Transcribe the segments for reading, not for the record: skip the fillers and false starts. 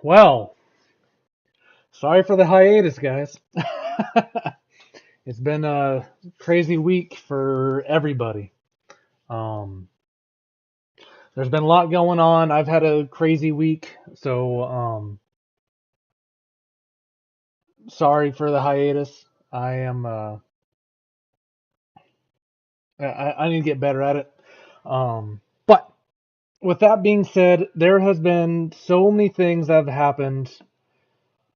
Well, sorry for the hiatus, guys. It's been a crazy week for everybody. Um, there's been a lot going on. I've had a crazy week, so sorry for the hiatus. I am I need to get better at it. But with that being said, there has been so many things that have happened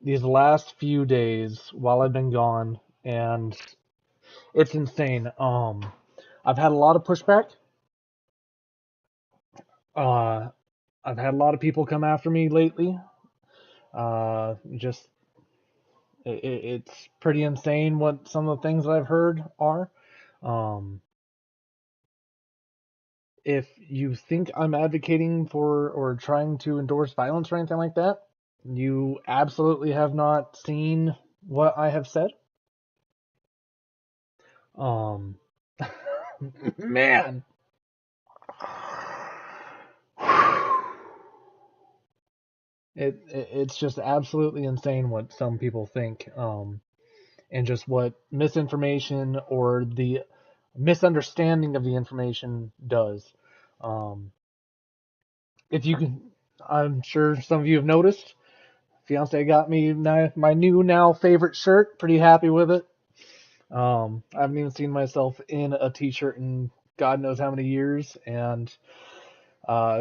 these last few days while I've been gone, and it's insane. I've had a lot of pushback. Uh, I've had a lot of people come after me lately. Just it's pretty insane what some of the things that I've heard are. Um, if you think I'm advocating for or trying to endorse violence or anything like that, you absolutely have not seen what I have said. Um, man. It's just absolutely insane what some people think. And just what misinformation or the misunderstanding of the information does. Um, if you can, I'm sure some of you have noticed. Fiance got me my new now favorite shirt. Pretty happy with it. I haven't even seen myself in a t-shirt in God knows how many years, and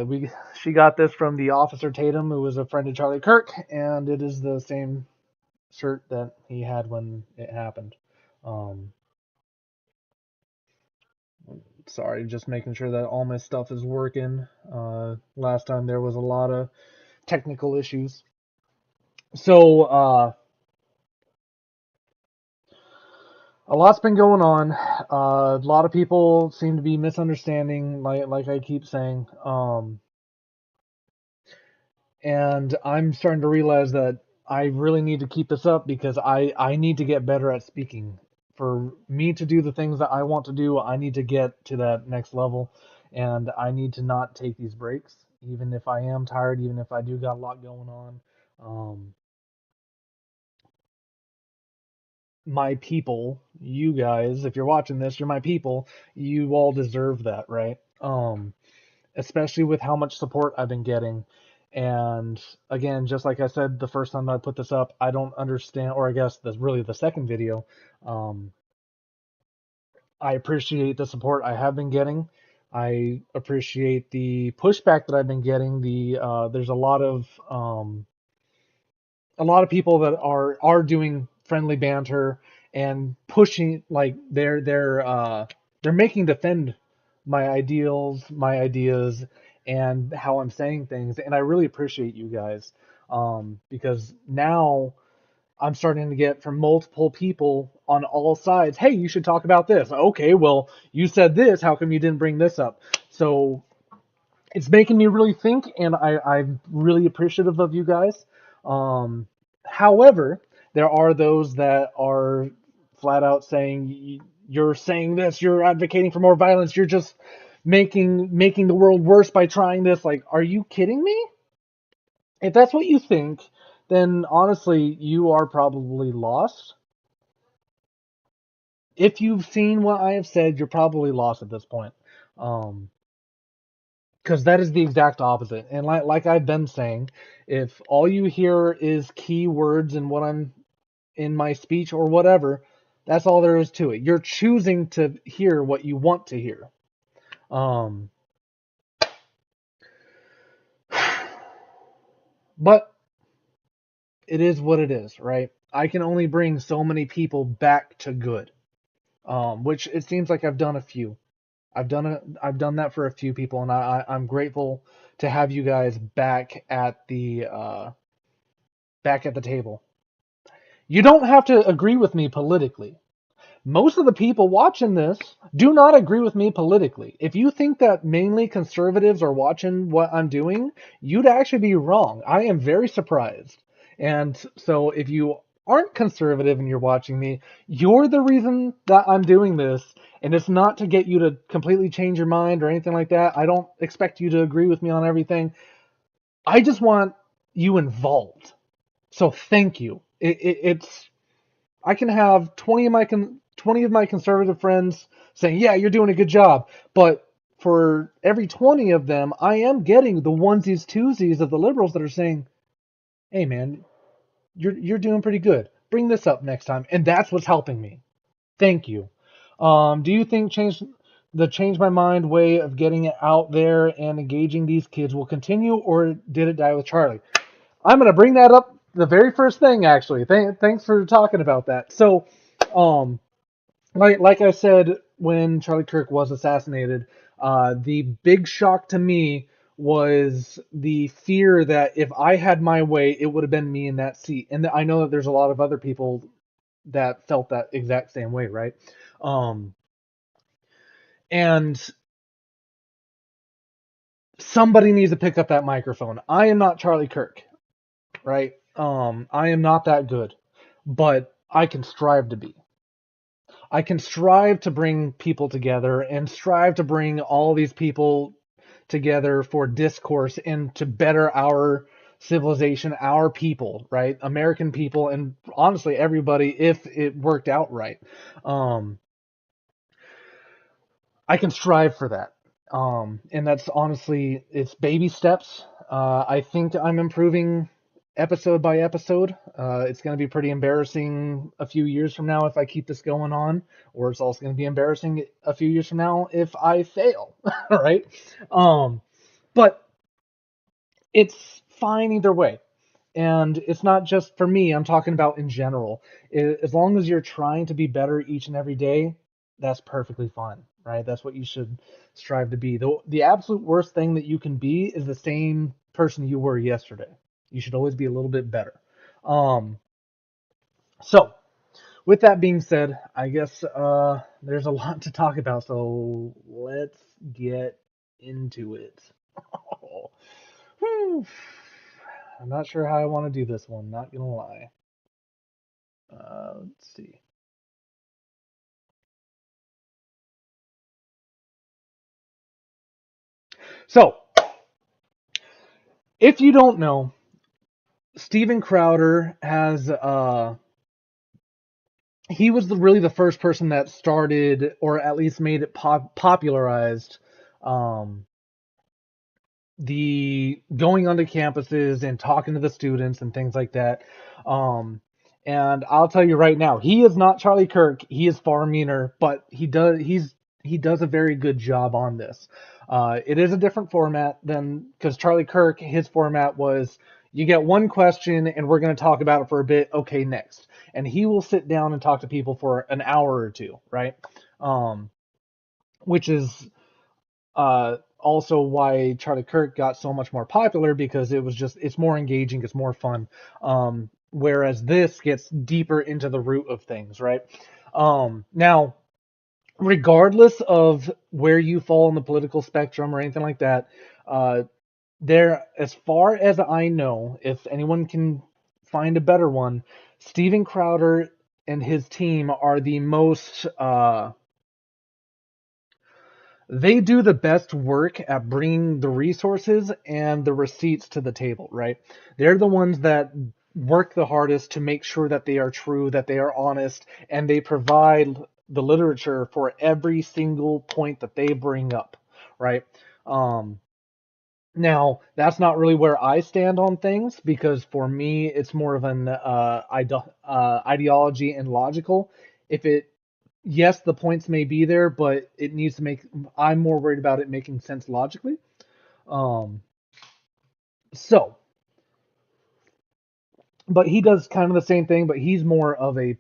we she got this from the Officer Tatum, who was a friend of Charlie Kirk, and it is the same shirt that he had when it happened. Um, Sorry, just making sure that all my stuff is working. Last time there was a lot of technical issues. So, a lot's been going on. A lot of people seem to be misunderstanding, like I keep saying. And I'm starting to realize that I really need to keep this up because I need to get better at speaking. For me to do the things that I want to do, I need to get to that next level, and I need to not take these breaks, even if I am tired, even if I do got a lot going on. Um, my people, you guys, if you're watching this, you're my people. You all deserve that, right? Especially with how much support I've been getting. And again, just like I said the first time I put this up, I don't understand, or I guess that's really the second video. Um, I appreciate the support I have been getting. I appreciate the pushback that I've been getting. There's a lot of people that are doing friendly banter and pushing like they're making defend my ideals, my ideas, and how I'm saying things, and I really appreciate you guys because now I'm starting to get from multiple people on all sides. Hey, you should talk about this. Okay, well, you said this. How come you didn't bring this up? So it's making me really think, and I'm really appreciative of you guys. Um, However, there are those that are flat out saying you're saying this, you're advocating for more violence, you're just making the world worse by trying this. Like, are you kidding me? If that's what you think, then honestly, you are probably lost. If you've seen what I have said, you're probably lost at this point. Um, because that is the exact opposite. And like I've been saying, if all you hear is keywords and what I'm in my speech or whatever, that's all there is to it. You're choosing to hear what you want to hear. Um, but it is what it is, right? I can only bring so many people back to good. Which it seems like I've done a few. I've done that for a few people, and I'm grateful to have you guys back at the table. You don't have to agree with me politically. Most of the people watching this do not agree with me politically. If you think that mainly conservatives are watching what I'm doing, you'd actually be wrong. I am very surprised. And so if you aren't conservative and you're watching me, you're the reason that I'm doing this. And it's not to get you to completely change your mind or anything like that. I don't expect you to agree with me on everything. I just want you involved. So thank you. It's I can have 20 of my conservative friends saying, "Yeah, you're doing a good job," but for every 20 of them, I am getting the onesies, twosies of the liberals that are saying, "Hey, man, you're doing pretty good. Bring this up next time," and that's what's helping me. Thank you. Do you think change my mind way of getting it out there and engaging these kids will continue, or did it die with Charlie? I'm gonna bring that up the very first thing, actually. Thanks for talking about that. So, um, like I said, when Charlie Kirk was assassinated, the big shock to me was the fear that if I had my way, it would have been me in that seat. And I know that there's a lot of other people that felt that exact same way, right? Um, and somebody needs to pick up that microphone. I am not Charlie Kirk, right? I am not that good, but I can strive to be. I can strive to bring people together and strive to bring all these people together for discourse and to better our civilization, our people, right? American people, and honestly, everybody, if it worked out right. Um, I can strive for that. And that's honestly, it's baby steps. I think I'm improving episode by episode. It's going to be pretty embarrassing a few years from now if I keep this going on, or it's also going to be embarrassing a few years from now if I fail, right? But it's fine either way. And it's not just for me, I'm talking about in general. As long as you're trying to be better each and every day, that's perfectly fine, right? That's what you should strive to be. The absolute worst thing that you can be is the same person you were yesterday. You should always be a little bit better. Um, so, with that being said, I guess there's a lot to talk about, so let's get into it. Whew. I'm not sure how I want to do this one, not gonna lie. Let's see. So, if you don't know, Steven Crowder has he was really the first person that started, or at least made it popularized, um, the going onto campuses and talking to the students and things like that. Um, and I'll tell you right now, he is not Charlie Kirk. He is far meaner, but he does a very good job on this. It is a different format than because Charlie Kirk, his format was you get one question and we're going to talk about it for a bit. Okay, next. And he will sit down and talk to people for an hour or two, right? Which is also why Charlie Kirk got so much more popular because it's more engaging, it's more fun. Whereas this gets deeper into the root of things, right? Now, regardless of where you fall on the political spectrum or anything like that, as far as I know, if anyone can find a better one, Steven Crowder and his team are the most they do the best work at bringing the resources and the receipts to the table, right? They're the ones that work the hardest to make sure that they are true, that they are honest, and they provide the literature for every single point that they bring up, right? Now, that's not really where I stand on things because for me, it's more of an ideology and logical. If it yes, the points may be there, but it needs to make. I'm more worried about it making sense logically. Um, so, but he does kind of the same thing, but he's more of a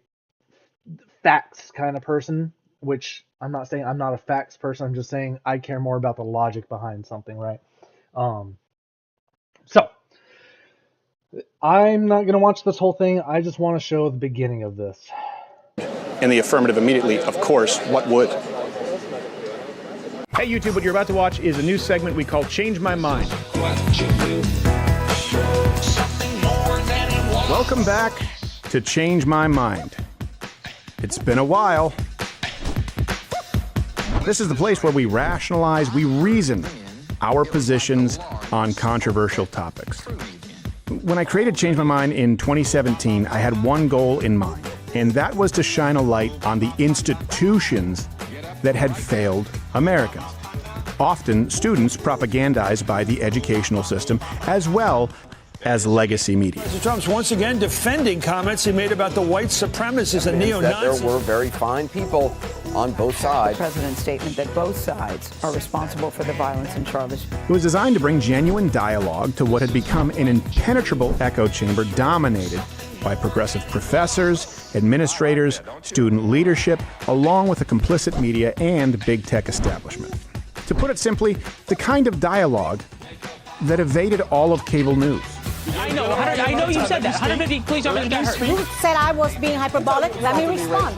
facts kind of person, which I'm not saying I'm not a facts person. I'm just saying I care more about the logic behind something, right? Um, so I'm not gonna watch this whole thing. I just want to show the beginning of this. In the affirmative immediately, of course, what would? Hey YouTube, what you're about to watch is a new segment we call Change My Mind. Welcome back to Change My Mind. It's been a while. This is the place where we rationalize, we reason our positions on controversial topics. When I created Change My Mind in 2017, I had one goal in mind, and that was to shine a light on the institutions that had failed Americans. Often students propagandized by the educational system, as well as legacy media. Mr. Trump's once again defending comments he made about the white supremacists and neo-Nazis. There were very fine people on both sides. The president's statement that both sides are responsible for the violence in Charlottesville. It was designed to bring genuine dialogue to what had become an impenetrable echo chamber dominated by progressive professors, administrators, student leadership, along with the complicit media and big tech establishment. To put it simply, the kind of dialogue that evaded all of cable news. I know you said that. 150 police officers got hurt. You said I was being hyperbolic. Let me respond.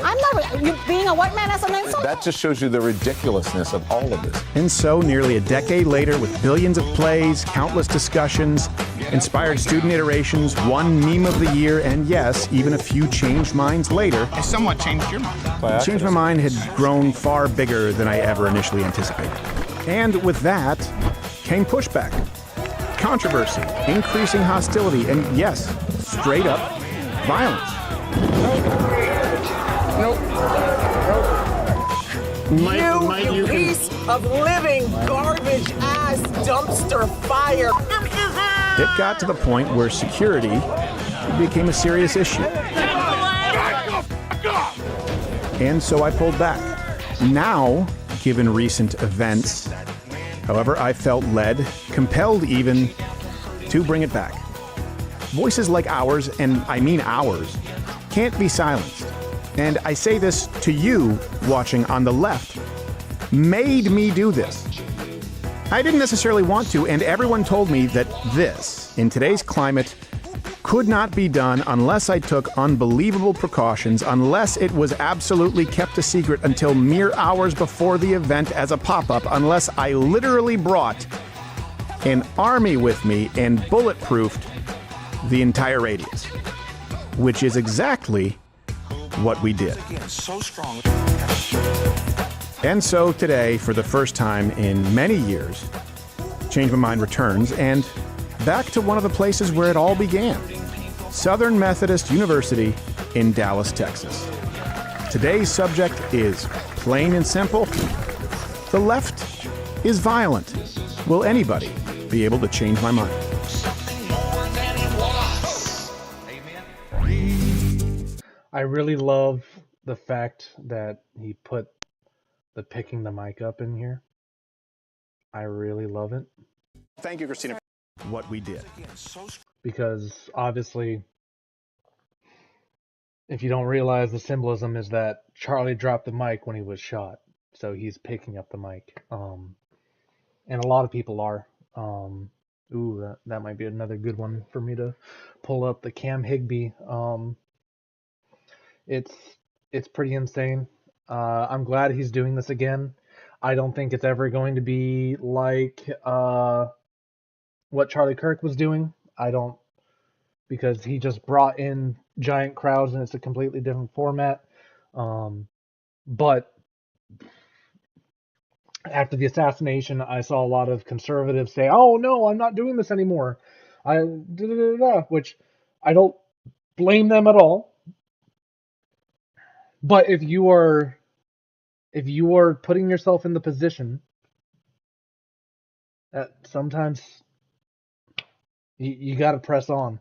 I'm not. You being a white man as an insult? That just shows you the ridiculousness of all of this. And so, nearly a decade later, with billions of plays, countless discussions, inspired student iterations, one meme of the year, and yes, even a few changed minds later, I somewhat changed your mind. Change My Mind had grown far bigger than I ever initially anticipated. And with that came pushback, controversy, increasing hostility, and yes, straight up violence. You piece of living garbage ass dumpster fire. It got to the point where security became a serious issue. And so I pulled back. Now, given recent events, however, I felt led, compelled even, to bring it back. Voices like ours, and I mean ours, can't be silenced. And I say this to you watching on the left, made me do this. I didn't necessarily want to, and everyone told me that this, in today's climate, could not be done unless I took unbelievable precautions, unless it was absolutely kept a secret until mere hours before the event as a pop-up, unless I literally brought an army with me and bulletproofed the entire radius, which is exactly what we did. And so today, for the first time in many years, Change My Mind returns, and back to one of the places where it all began, Southern Methodist University in Dallas, Texas. Today's subject is plain and simple. The left is violent. Will anybody be able to change my mind? I really love the fact that he put the picking the mic up in here. I really love it. Thank you, Christina. What we did. Because obviously, if you don't realize, the symbolism is that Charlie dropped the mic when he was shot. So he's picking up the mic. And a lot of people are. That might be another good one for me to pull up, the Cam Higbee. It's pretty insane. I'm glad he's doing this again. I don't think it's ever going to be like what Charlie Kirk was doing. I don't, because he just brought in giant crowds and it's a completely different format. But after the assassination, I saw a lot of conservatives say, "Oh no, I'm not doing this anymore." Which I don't blame them at all. But if you are putting yourself in the position that sometimes you got to press on,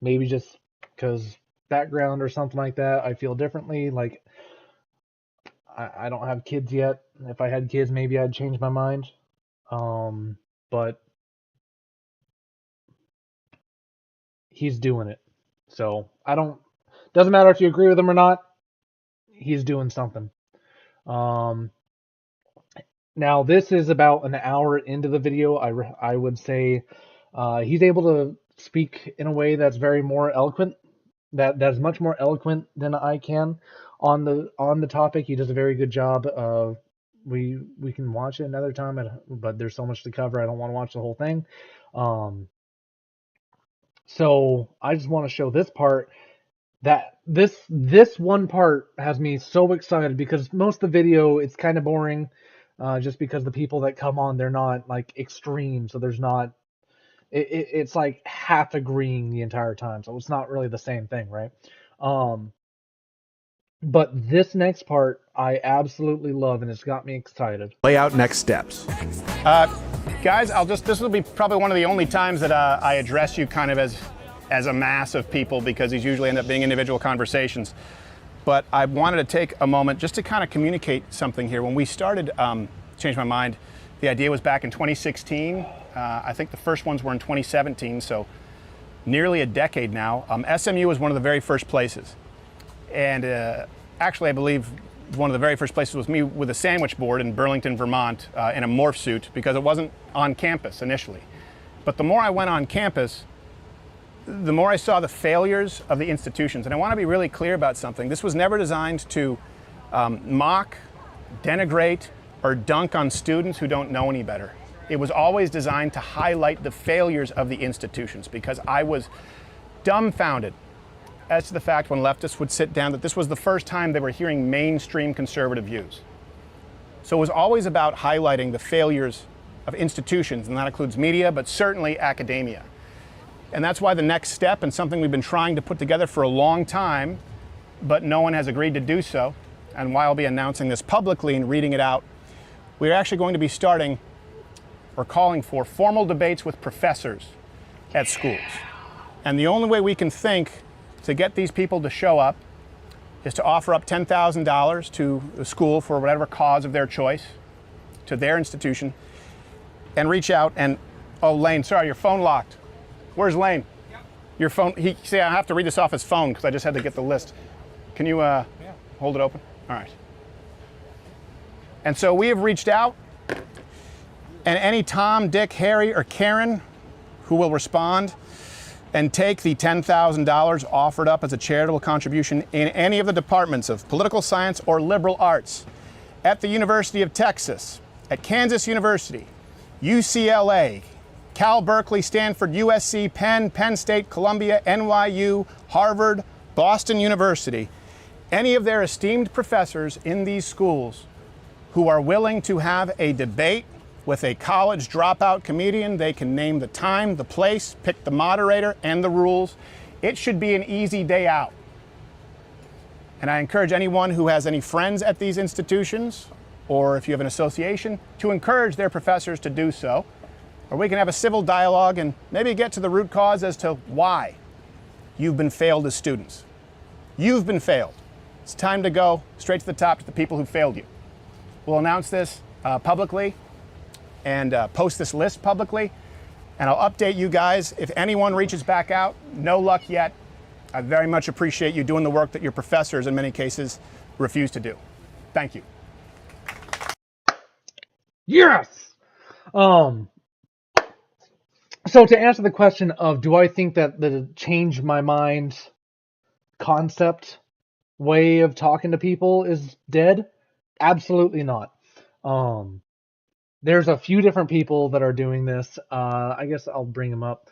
maybe just because background or something like that, I feel differently. Like, I don't have kids yet. If I had kids, maybe I'd change my mind. But he's doing it. So doesn't matter if you agree with him or not, he's doing something. Now this is about an hour into the video. I would say he's able to speak in a way that's very more eloquent, that's much more eloquent than I can on the topic. He does a very good job. We can watch it another time, but there's so much to cover. I don't want to watch the whole thing. So I just want to show this part. That this one part has me so excited, because most of the video, it's kind of boring. just because the people that come on, they're not like extreme, so there's not. It's like half agreeing the entire time, so it's not really the same thing, right? Um, but this next part I absolutely love, and it's got me excited. Lay out next steps. Guys, this will be probably one of the only times that I address you kind of as a mass of people, because these usually end up being individual conversations. But I wanted to take a moment just to kind of communicate something here. When we started Change My Mind, the idea was back in 2016. I think the first ones were in 2017, so nearly a decade now. SMU was one of the very first places. And actually, I believe one of the very first places was me with a sandwich board in Burlington, Vermont, in a morph suit, because it wasn't on campus initially. But the more I went on campus, the more I saw the failures of the institutions. And I want to be really clear about something. This was never designed to mock, denigrate, or dunk on students who don't know any better. It was always designed to highlight the failures of the institutions, because I was dumbfounded as to the fact when leftists would sit down that this was the first time they were hearing mainstream conservative views. So it was always about highlighting the failures of institutions, and that includes media, but certainly academia. And that's why the next step, and something we've been trying to put together for a long time, but no one has agreed to do so, and why I'll be announcing this publicly and reading it out, we're actually going to be starting or calling for formal debates with professors at schools. And the only way we can think to get these people to show up is to offer up $10,000 to the school for whatever cause of their choice, to their institution, and reach out and, oh, Lane, sorry, your phone locked. Where's Lane? Yep. Your phone, see, I have to read this off his phone because I just had to get the list. Can you hold it open? All right. And so we have reached out, and any Tom, Dick, Harry, or Karen who will respond and take the $10,000 offered up as a charitable contribution in any of the departments of political science or liberal arts at the University of Texas, at Kansas University, UCLA, Cal Berkeley, Stanford, USC, Penn State, Columbia, NYU, Harvard, Boston University, any of their esteemed professors in these schools who are willing to have a debate with a college dropout comedian. They can name the time, the place, pick the moderator and the rules. It should be an easy day out. And I encourage anyone who has any friends at these institutions, or if you have an association, to encourage their professors to do so. Or we can have a civil dialogue and maybe get to the root cause as to why you've been failed as students. You've been failed. It's time to go straight to the top to the people who failed you. We'll announce this publicly and post this list publicly, and I'll update you guys if anyone reaches back out. No luck yet. I very much appreciate you doing the work that your professors in many cases refuse to do. Thank you. Yes. So to answer the question of do I think that the change my mind concept way of talking to people is dead? Absolutely not. There's a few different people that are doing this. I guess I'll bring them up.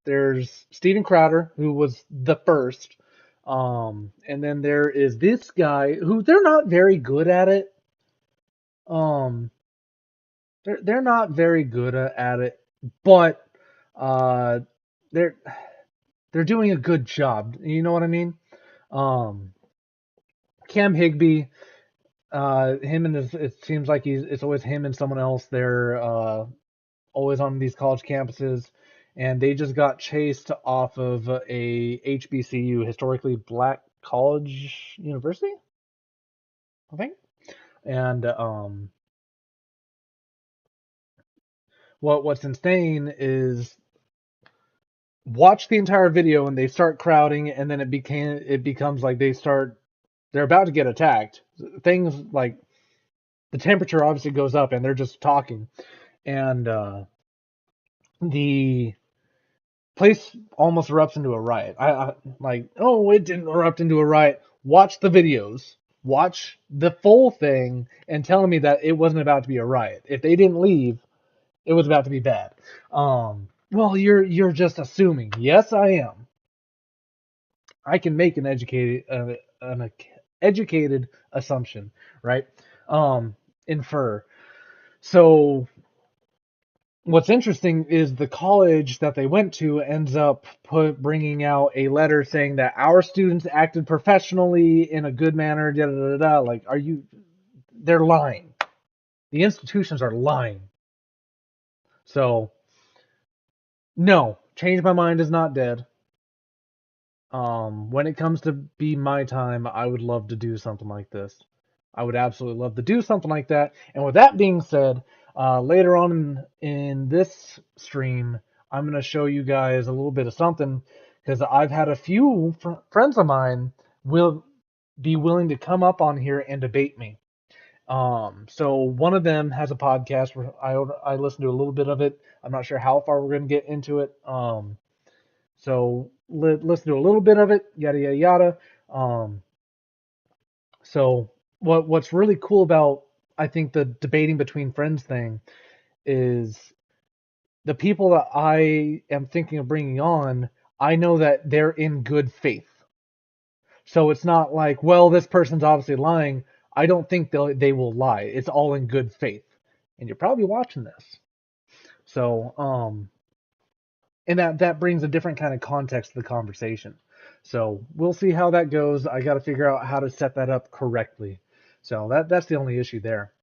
There's Steven Crowder, who was the first. And then there is this guy who they're not very good at it. They're not very good at it, but they're doing a good job. You know what I mean? Cam Higbee, him and it seems like it's always him and someone else. They're always on these college campuses, and they just got chased off of a HBCU, historically black college university, I think. And what's insane is watch the entire video and they start crowding, and then it becomes like they're about to get attacked. Things like the temperature obviously goes up and they're just talking, and the place almost erupts into a riot. I like, oh, it didn't erupt into a riot. Watch the videos. Watch the full thing and tell me that it wasn't about to be a riot. If they didn't leave, it was about to be bad. Well, you're just assuming. Yes, I am. I can make an educated assumption, right? infer. So what's interesting is the college that they went to ends up bringing out a letter saying that our students acted professionally in a good manner. Da, da, da, da. Like, they're lying. The institutions are lying. So, no, change my mind is not dead. When it comes to be my time, I would love to do something like this. I would absolutely love to do something like that. And with that being said, later on in this stream, I'm going to show you guys a little bit of something because I've had a few friends of mine will be willing to come up on here and debate me. So one of them has a podcast where I listened to a little bit of it. I'm not sure how far we're going to get into it. So listen to a little bit of it, yada yada yada. So what's really cool about, I think, the debating between friends thing is the people that I am thinking of bringing on, I know that they're in good faith. So it's not like, well, this person's obviously lying. I don't think they will lie. It's all in good faith. And you're probably watching this. So, and that brings a different kind of context to the conversation. So we'll see how that goes. I got to figure out how to set that up correctly. So that's the only issue there.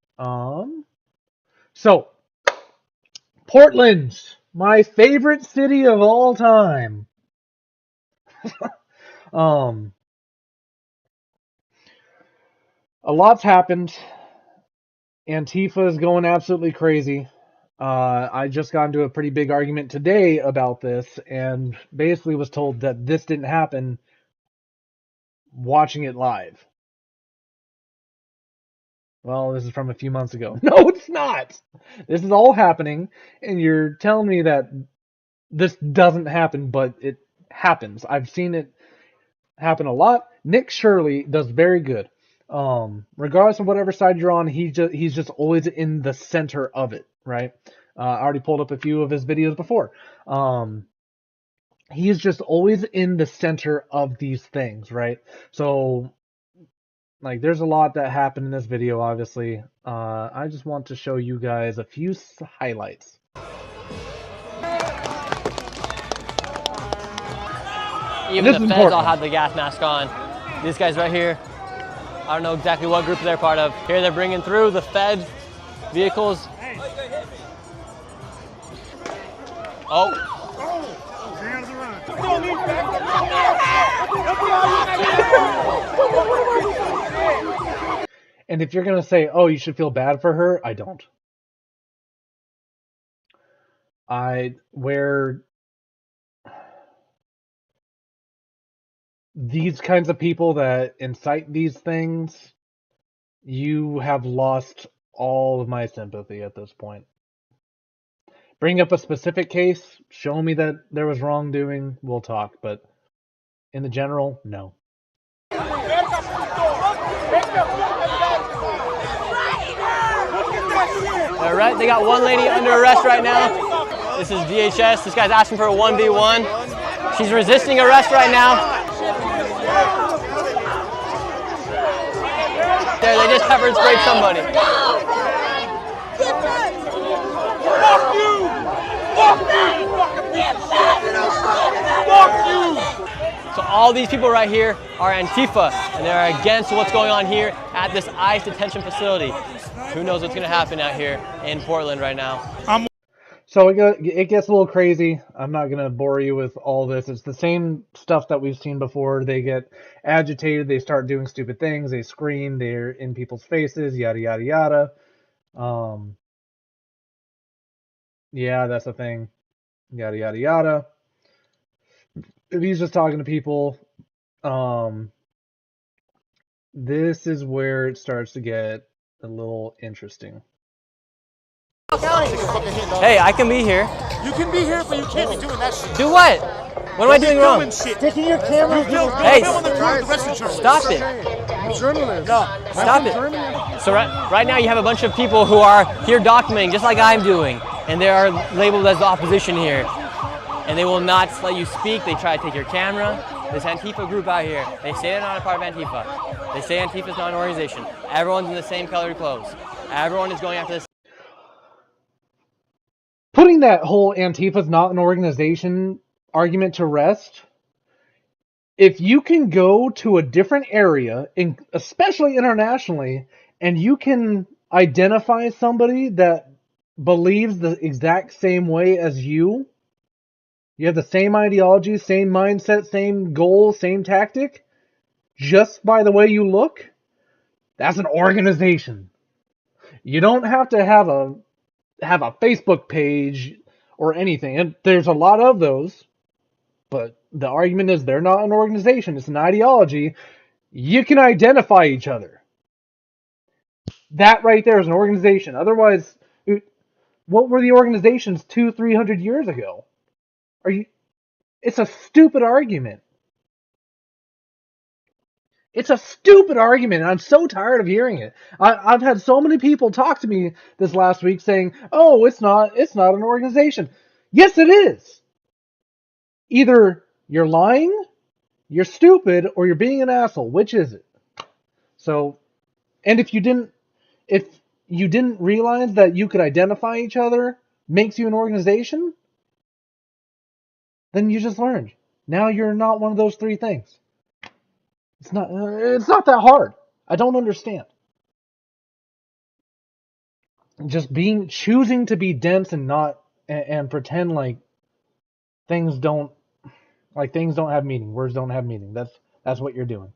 So Portland, my favorite city of all time. A lot's happened. Antifa is going absolutely crazy. I just got into a pretty big argument today about this and basically was told that this didn't happen watching it live. Well, this is from a few months ago. No, it's not. This is all happening, and you're telling me that this doesn't happen, but it happens. I've seen it happen a lot. Nick Shirley does very good. Regardless of whatever side you're on, he's just always in the center of it, right? I already pulled up a few of his videos before. He's just always in the center of these things, right? So, like, there's a lot that happened in this video, obviously. I just want to show you guys a few highlights. Even the feds all had the gas mask on. These guys right here, I don't know exactly what group they're part of. Here they're bringing through the Fed vehicles. Oh. And if you're going to say, oh, you should feel bad for her, I don't. Where these kinds of people that incite these things, you have lost all of my sympathy at this point. Bring up a specific case, show me that there was wrongdoing, we'll talk, but in the general, no. All right, they got one lady under arrest right now. This is DHS. This guy's asking for a 1v1. She's resisting arrest right now. There, they just pepper sprayed somebody. Fuck you! Fuck you! So all these people right here are Antifa, and they're against what's going on here at this ICE detention facility. Who knows what's going to happen out here in Portland right now. So it gets a little crazy. I'm not going to bore you with all this. It's the same stuff that we've seen before. They get agitated. They start doing stupid things. They scream. They're in people's faces, yada, yada, yada. Yeah, that's the thing. Yada, yada, yada. If he's just talking to people, this is where it starts to get a little interesting. Hey, I can be here. You can be here, but you can't be doing that shit. Do what? What am I doing wrong? Sticking your camera. Hey, stop it. Journalist. Stop it. So right now you have a bunch of people who are here documenting, just like I'm doing, and they are labeled as the opposition here. And they will not let you speak. They try to take your camera. This Antifa group out here, they say they're not a part of Antifa. They say Antifa is not an organization. Everyone's in the same colored clothes. Everyone is going after this. Putting that whole Antifa's not an organization argument to rest, if you can go to a different area, especially internationally, and you can identify somebody that believes the exact same way as you have the same ideology, same mindset, same goal, same tactic, just by the way you look, that's an organization. You don't have to have a Facebook page or anything. And there's a lot of those, but the argument is they're not an organization. It's an ideology. You can identify each other. That right there is an organization. Otherwise, what were the organizations 200-300 years ago? It's a stupid argument. It's a stupid argument, and I'm so tired of hearing it. I've had so many people talk to me this last week saying, "Oh, it's not an organization." Yes, it is. Either you're lying, you're stupid, or you're being an asshole. Which is it? So, and if you didn't realize that you could identify each other makes you an organization, then you just learned. Now you're not one of those three things. It's not that hard. I don't understand. Just choosing to be dense and not and pretend like things don't have meaning. Words don't have meaning. That's what you're doing.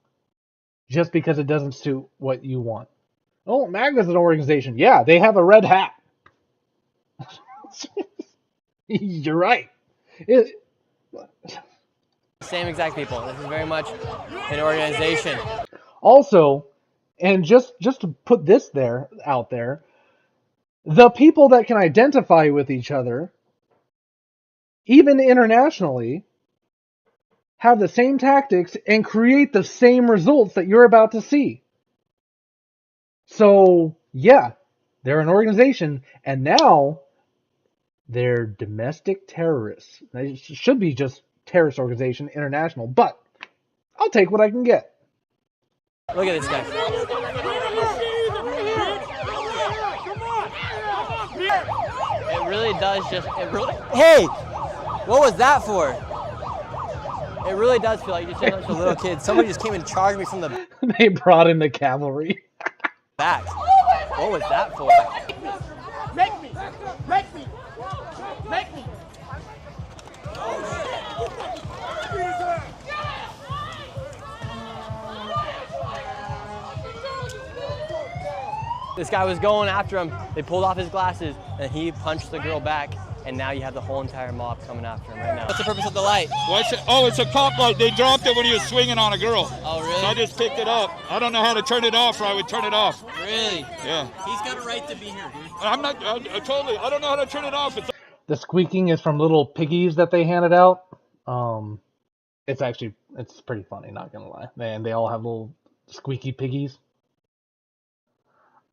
Just because it doesn't suit what you want. Oh, MAGA's an organization. Yeah, they have a red hat. You're right. Same exact people. This is very much an organization. Also, and just to put this out there, the people that can identify with each other, even internationally, have the same tactics and create the same results that you're about to see. So, yeah, they're an organization, and now they're domestic terrorists. They should be just terrorist organization, international, but I'll take what I can get. Look at this guy. It really does Hey! What was that for? It really does feel like you're just a bunch of little kids. Somebody just came and charged me from the... They brought in the cavalry. Back. What was that for? Make me! Make me! Make me! This guy was going after him. They pulled off his glasses, and he punched the girl back. And now you have the whole entire mob coming after him right now. What's the purpose of the light? It's a cop light. They dropped it when he was swinging on a girl. Oh, really? So I just picked it up. I don't know how to turn it off, or I would turn it off. Really? Yeah. He's got a right to be here, dude. I don't know how to turn it off. The squeaking is from little piggies that they handed out. It's pretty funny, not gonna lie. And they all have little squeaky piggies.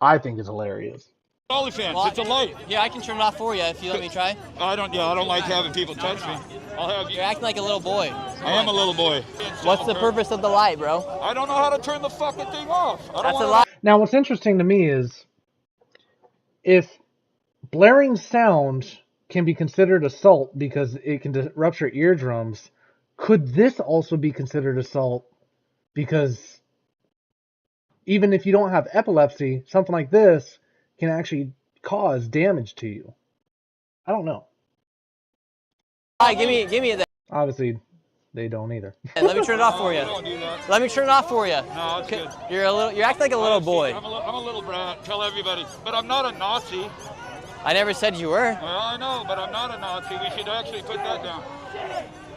I think it's hilarious. OnlyFans, well, it's a light. Yeah, I can turn it off for you if you let me try. I don't like having people touch me. You're acting like a little boy. I am a little boy. What's the purpose of the light, bro? I don't know how to turn the fucking thing off. That's a light. Now, what's interesting to me is if blaring sound can be considered assault because it can disrupt your eardrums, could this also be considered assault because even if you don't have epilepsy, something like this can actually cause damage to you? I don't know. All right, give me that. Obviously, they don't either. Hey, let me turn it off for you. Don't do that. Let me turn it off for you. No, it's good. You're acting like a little boy. I'm a little brat. Tell everybody. But I'm not a Nazi. I never said you were. Well, I know, but I'm not a Nazi. We should actually put that down.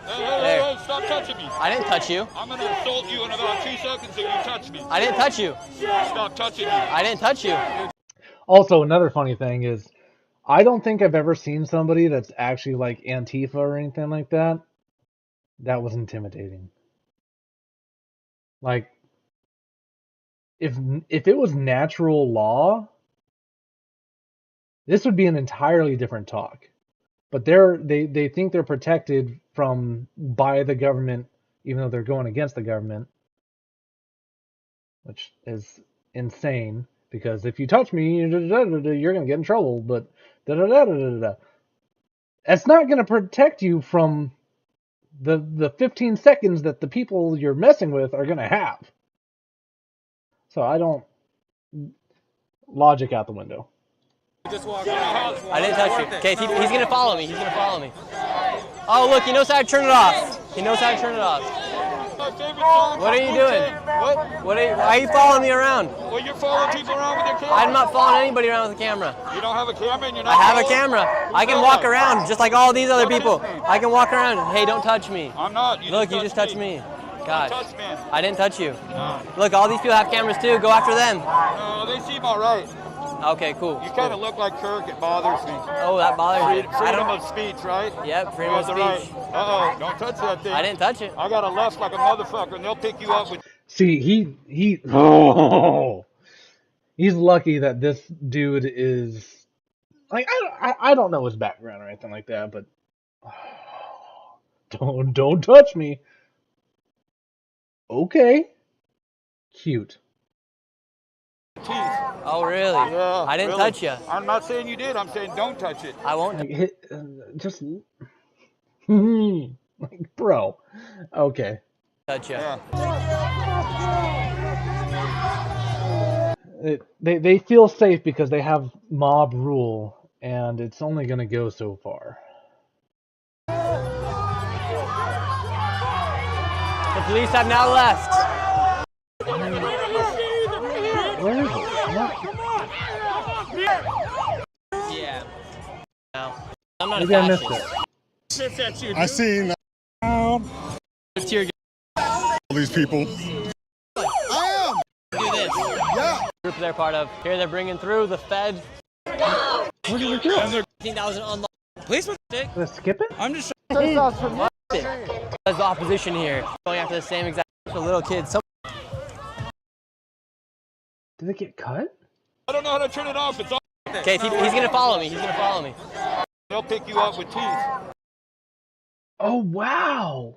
Hey, stop touching me. I didn't touch you. I'm going to assault you in about 2 seconds if you touch me. I didn't touch you. Stop touching me. I didn't touch you. Also, another funny thing is, I don't think I've ever seen somebody that's actually like Antifa or anything like that. That was intimidating. Like, if it was natural law, this would be an entirely different talk. But they think they're protected by the government, even though they're going against the government, which is insane. because if you touch me, you're gonna get in trouble. But It's not gonna protect you from the 15 seconds that the people you're messing with are gonna have. So I don't. Logic out the window. Just walk around. I didn't touch you. Okay, he's gonna follow me. He's gonna follow me. Oh, look, he knows how to turn it off. He knows how to turn it off. What are you doing? What? Why are you following me around? Well, you're following people around with your camera. I'm not following anybody around with a camera. You don't have a camera and you're not I have a following? camera. I can walk around just like all these other people. I can walk around. Hey, don't touch me. I'm not. Look, you just touched me. Gosh. Touch me. I didn't touch you. No. Look, all these people have cameras too. Go after them. No, they seem all right. Okay, cool. You kind of look like Kirk. It bothers me. Oh, that bothers you. Freedom of speech, right? Yep, freedom of speech. Right. Uh-oh, don't touch that thing. I didn't touch it. I got a left like a motherfucker, and they'll pick you up with... See, he's lucky that this dude is like I don't know his background or anything like that, but don't touch me. Okay, cute. Teeth. Oh, really? Yeah, I didn't really. touch you. I'm not saying you did. I'm saying don't touch it. I won't. Like, just like, bro. Okay. Touch you. Yeah. They feel safe because they have mob rule, and it's only gonna go so far. The police have now left. Where is it? Yeah. No. I'm not Maybe a I missed fascist. it. I seen Tear all these people. do this. Yeah. Group they're part of. Here they're bringing through the Fed. What did we do? 15,000 on the police was sick. Let's skip it. I'm just trying to There's the opposition here. Going after the same exact little kids. Did it get cut? I don't know how to turn it off. It's off. Okay, he's gonna follow me. He's gonna follow me. They'll pick you up with teeth. Oh wow!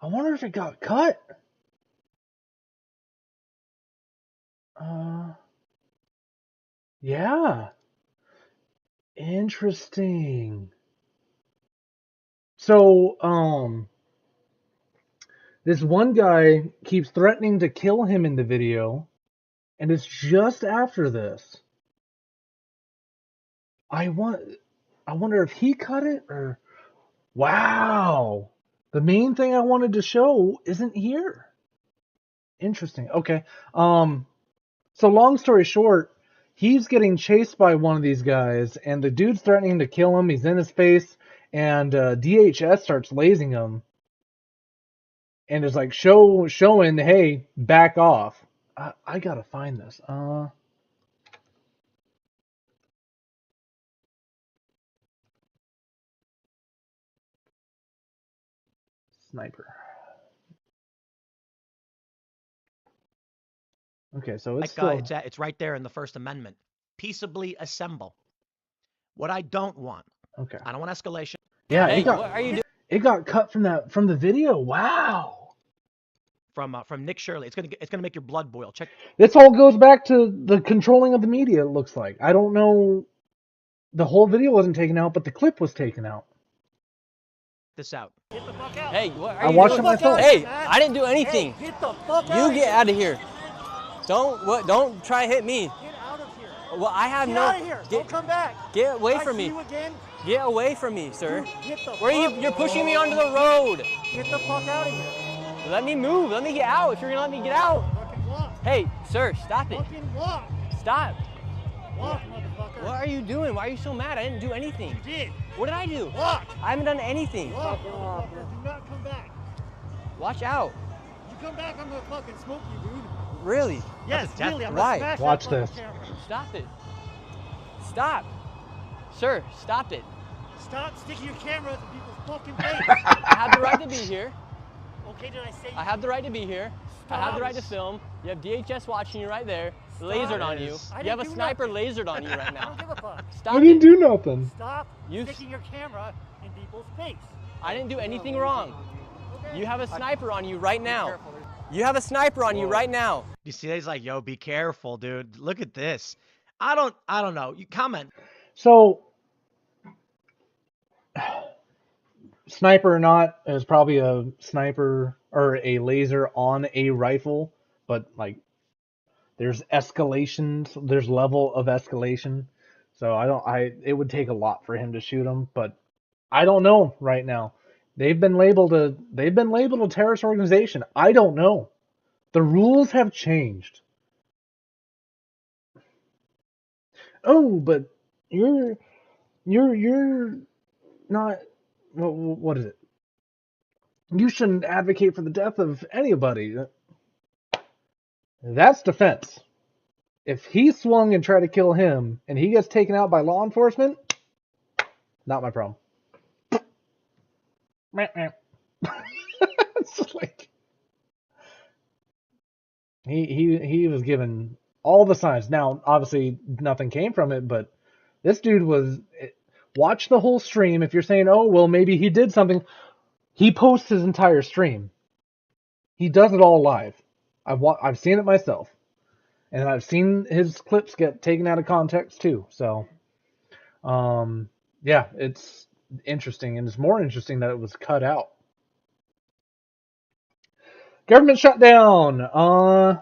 I wonder if it got cut. Yeah. Interesting. So, this one guy keeps threatening to kill him in the video, and it's just after this. I wonder if he cut it or... Wow! The main thing I wanted to show isn't here. Interesting. Okay. So long story short, he's getting chased by one of these guys, and the dude's threatening to kill him. He's in his face, and DHS starts lasing him. And is like showing, hey, back off. I gotta find this. Sniper. Okay, so it's still... it's right there in the First Amendment. Peaceably assemble. What I don't want. Okay. I don't want escalation. Yeah, Hey, what are you doing? It got cut from the video. Wow. From Nick Shirley. It's gonna make your blood boil. Check. This all goes back to the controlling of the media. It looks like. I don't know. The whole video wasn't taken out, but the clip was taken out. This out. Hey, what are I you watched doing? it myself. Hey, I didn't do anything. Hey, get the fuck You get out of here. Don't try to hit me. Get out of here. Well, I have Get no. out of here. Don't come back. Get away If I from see me. you again, Get away from me, sir. get the Where are you? fuck- You're pushing me onto the road. Get the fuck out of here. Let me move. Let me get out. If you're gonna let me get out. Fucking walk. Hey, sir, stop it. Fucking walk. Stop. Walk, motherfucker. What are you doing? Why are you so mad? I didn't do anything. You did. What did I do? Walk. I haven't done anything. Walk, motherfucker. Do not come back. Watch out. You come back, I'm gonna fucking smoke you, dude. Really? Yes, really. I'm Why? gonna smash Watch that this. fucking camera. Stop it. Stop. Sir, stop it. Stop sticking your camera in people's fucking face. I have the right to be here. Okay, did I say? I have the right to be here. I have the right to film. You have DHS watching you right there, lasered on you. I You have a didn't do sniper nothing. lasered on you right I now. don't give a fuck. Stop I didn't it. do nothing. Stop You- sticking your camera in people's face. I didn't do anything wrong. You have a sniper on you right now. You have a sniper on you right now. You see, he's like, "Yo, be careful, dude. Look at this." I don't know. You comment. So, sniper or not, it was probably a sniper or a laser on a rifle, but like there's escalations, there's level of escalation. So it would take a lot for him to shoot him, but I don't know right now. They've been labeled a terrorist organization. I don't know. The rules have changed. Oh, but you're not, what is it? You shouldn't advocate for the death of anybody. That's defense. If he swung and tried to kill him and he gets taken out by law enforcement, not my problem. It's just like he was given all the signs. Now, obviously, nothing came from it, but this dude was. Watch the whole stream. If you're saying, oh, well, maybe he did something, he posts his entire stream. He does it all live. I've seen it myself, and I've seen his clips get taken out of context too. So, yeah, it's interesting, and it's more interesting that it was cut out. Government shutdown.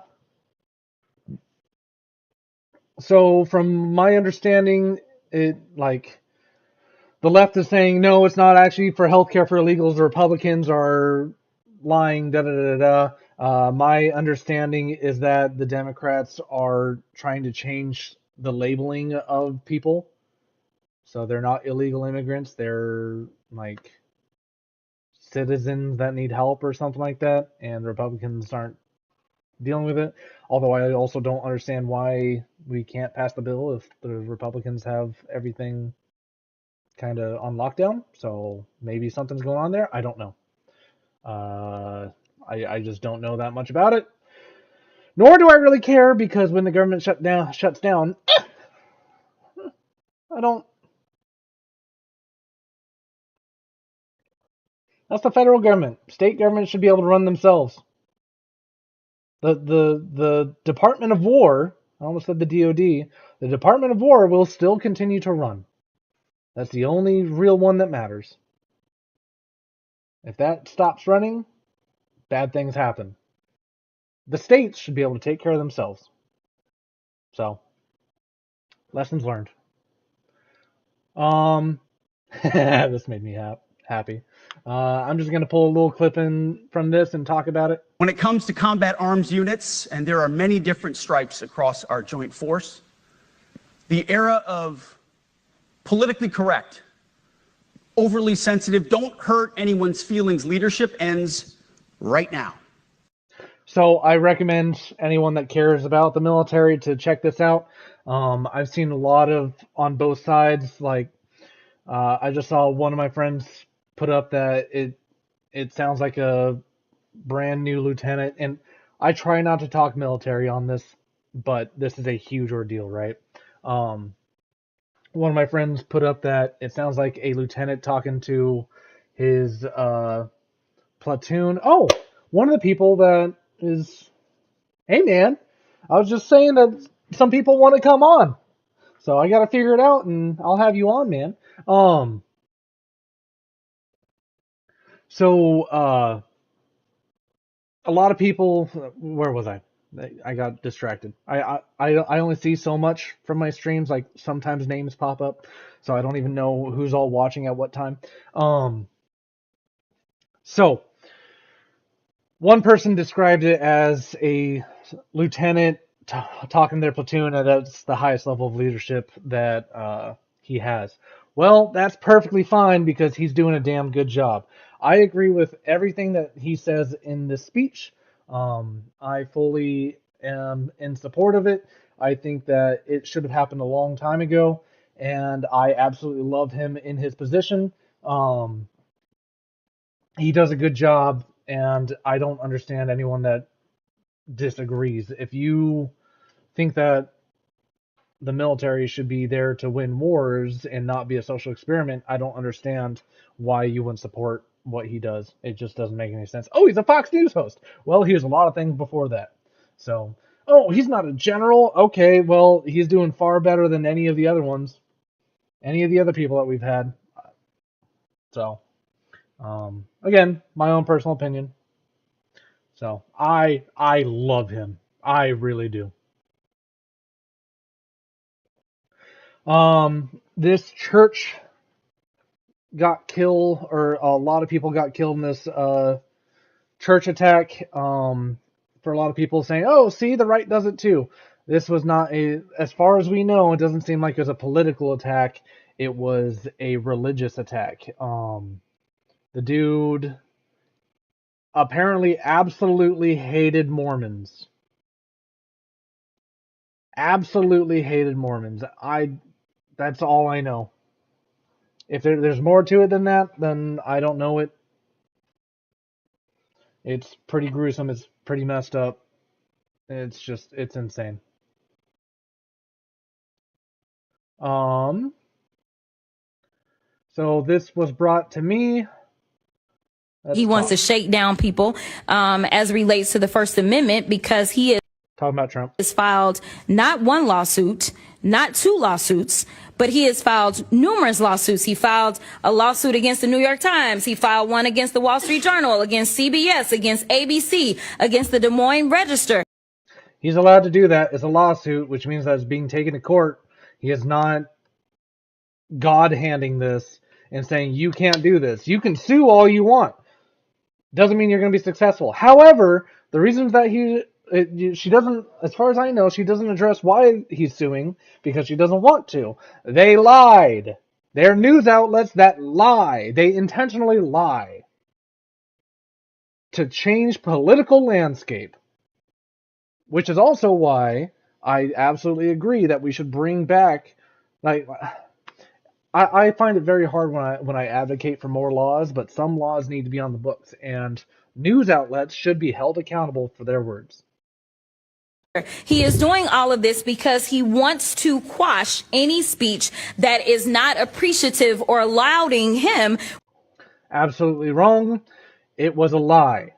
So from my understanding, it like the left is saying no, it's not actually for healthcare for illegals. The Republicans are lying. Da da da da. My understanding is that the Democrats are trying to change the labeling of people, so they're not illegal immigrants. They're like citizens that need help or something like that, and Republicans aren't dealing with it. Although I also don't understand why we can't pass the bill if the Republicans have everything kind of on lockdown. So maybe something's going on there. I don't know. I just don't know that much about it. Nor do I really care, because when the government shuts down, I don't. That's the federal government. State governments should be able to run themselves. The Department of War, I almost said the DOD, the Department of War will still continue to run. That's the only real one that matters. If that stops running, bad things happen. The states should be able to take care of themselves. So, lessons learned. This made me happy. I'm just going to pull a little clip in from this and talk about it. When it comes to combat arms units, and there are many different stripes across our joint force, the era of politically correct, overly sensitive, don't hurt anyone's feelings leadership ends right now. So I recommend anyone that cares about the military to check this out. I've seen a lot of on both sides. Like I just saw one of my friends put up that it sounds like a brand new lieutenant, and I try not to talk military on this, but this is a huge ordeal, right? One of my friends put up that it sounds like a lieutenant talking to his platoon. Oh, one of the people that is, hey man, I was just saying that some people want to come on, so I got to figure it out, and I'll have you on, man. So a lot of people, where was I? I got distracted. I only see so much from my streams. Like sometimes names pop up, so I don't even know who's all watching at what time. So one person described it as a lieutenant talking to their platoon, and that's the highest level of leadership that he has. Well, that's perfectly fine because he's doing a damn good job. I agree with everything that he says in this speech. I fully am in support of it. I think that it should have happened a long time ago, and I absolutely love him in his position. He does a good job, and I don't understand anyone that disagrees. If you think that the military should be there to win wars and not be a social experiment, I don't understand why you wouldn't support what he does. It just doesn't make any sense. Oh, he's a Fox News host. Well, he was a lot of things before that. So, Oh, he's not a general. Okay, well, he's doing far better than any of the other ones, any of the other people that we've had. So, again, my own personal opinion. So I love him. I really do. This church got killed, or a lot of people got killed in this church attack. For a lot of people saying, "Oh, see, the right does it too." This was not as far as we know, it doesn't seem like it was a political attack. It was a religious attack. The dude apparently absolutely hated Mormons. Absolutely hated Mormons. That's all I know. If there's more to it than that, then I don't know it. It's pretty gruesome. It's pretty messed up. It's insane. So this was brought to me. He wants to shake down people as relates to the First Amendment because he is talking about Trump. Has filed not one lawsuit, not two lawsuits, but he has filed numerous lawsuits. He filed a lawsuit against the New York Times. He filed one against the Wall Street Journal, against CBS, against ABC, against the Des Moines Register. He's allowed to do that. It's a lawsuit, which means that it's being taken to court. He is not God handing this and saying, you can't do this. You can sue all you want. Doesn't mean you're going to be successful. However, the reasons that she doesn't, as far as I know, she doesn't address why he's suing, because she doesn't want to. They lied. They're news outlets that lie. They intentionally lie to change political landscape, which is also why I absolutely agree that we should bring back, like, I find it very hard when I advocate for more laws, but some laws need to be on the books, and news outlets should be held accountable for their words. He is doing all of this because he wants to quash any speech that is not appreciative or lauding him. Absolutely wrong. It was a lie.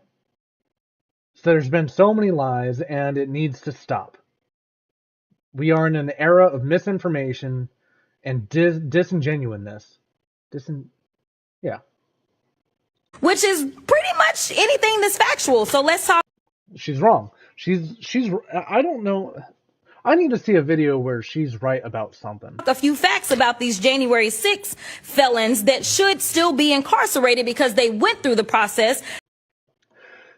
So there's been so many lies, and it needs to stop. We are in an era of misinformation and disingenuousness. Yeah. Which is pretty much anything that's factual. So let's talk. She's wrong. She's I don't know. I need to see a video where she's right about something. A few facts about these January 6th felons that should still be incarcerated because they went through the process.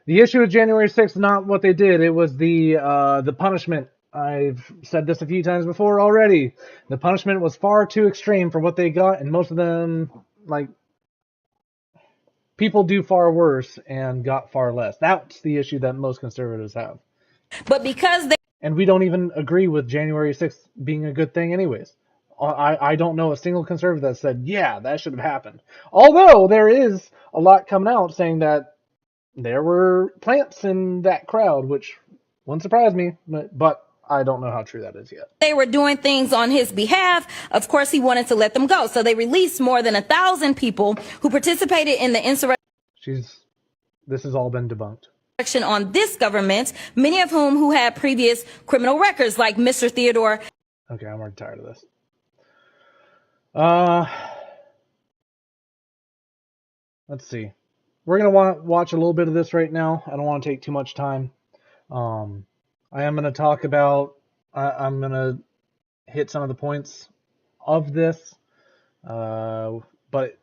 The issue with January 6th is not what they did. It was the punishment. I've said this a few times before already. The punishment was far too extreme for what they got, and most of them, like, people do far worse and got far less. That's the issue that most conservatives have. But because they... And we don't even agree with January 6th being a good thing anyways. I don't know a single conservative that said, yeah, that should have happened. Although there is a lot coming out saying that there were plants in that crowd, which wouldn't surprise me, but I don't know how true that is yet. They were doing things on his behalf. Of course, he wanted to let them go. So they released more than 1,000 people who participated in the insurrection. This has all been debunked. On this government, many of who had previous criminal records, like Mr. Theodore. Okay, I'm already tired of this. Let's see. We're going to watch a little bit of this right now. I don't want to take too much time. I am going to talk about, I'm going to hit some of the points of this, but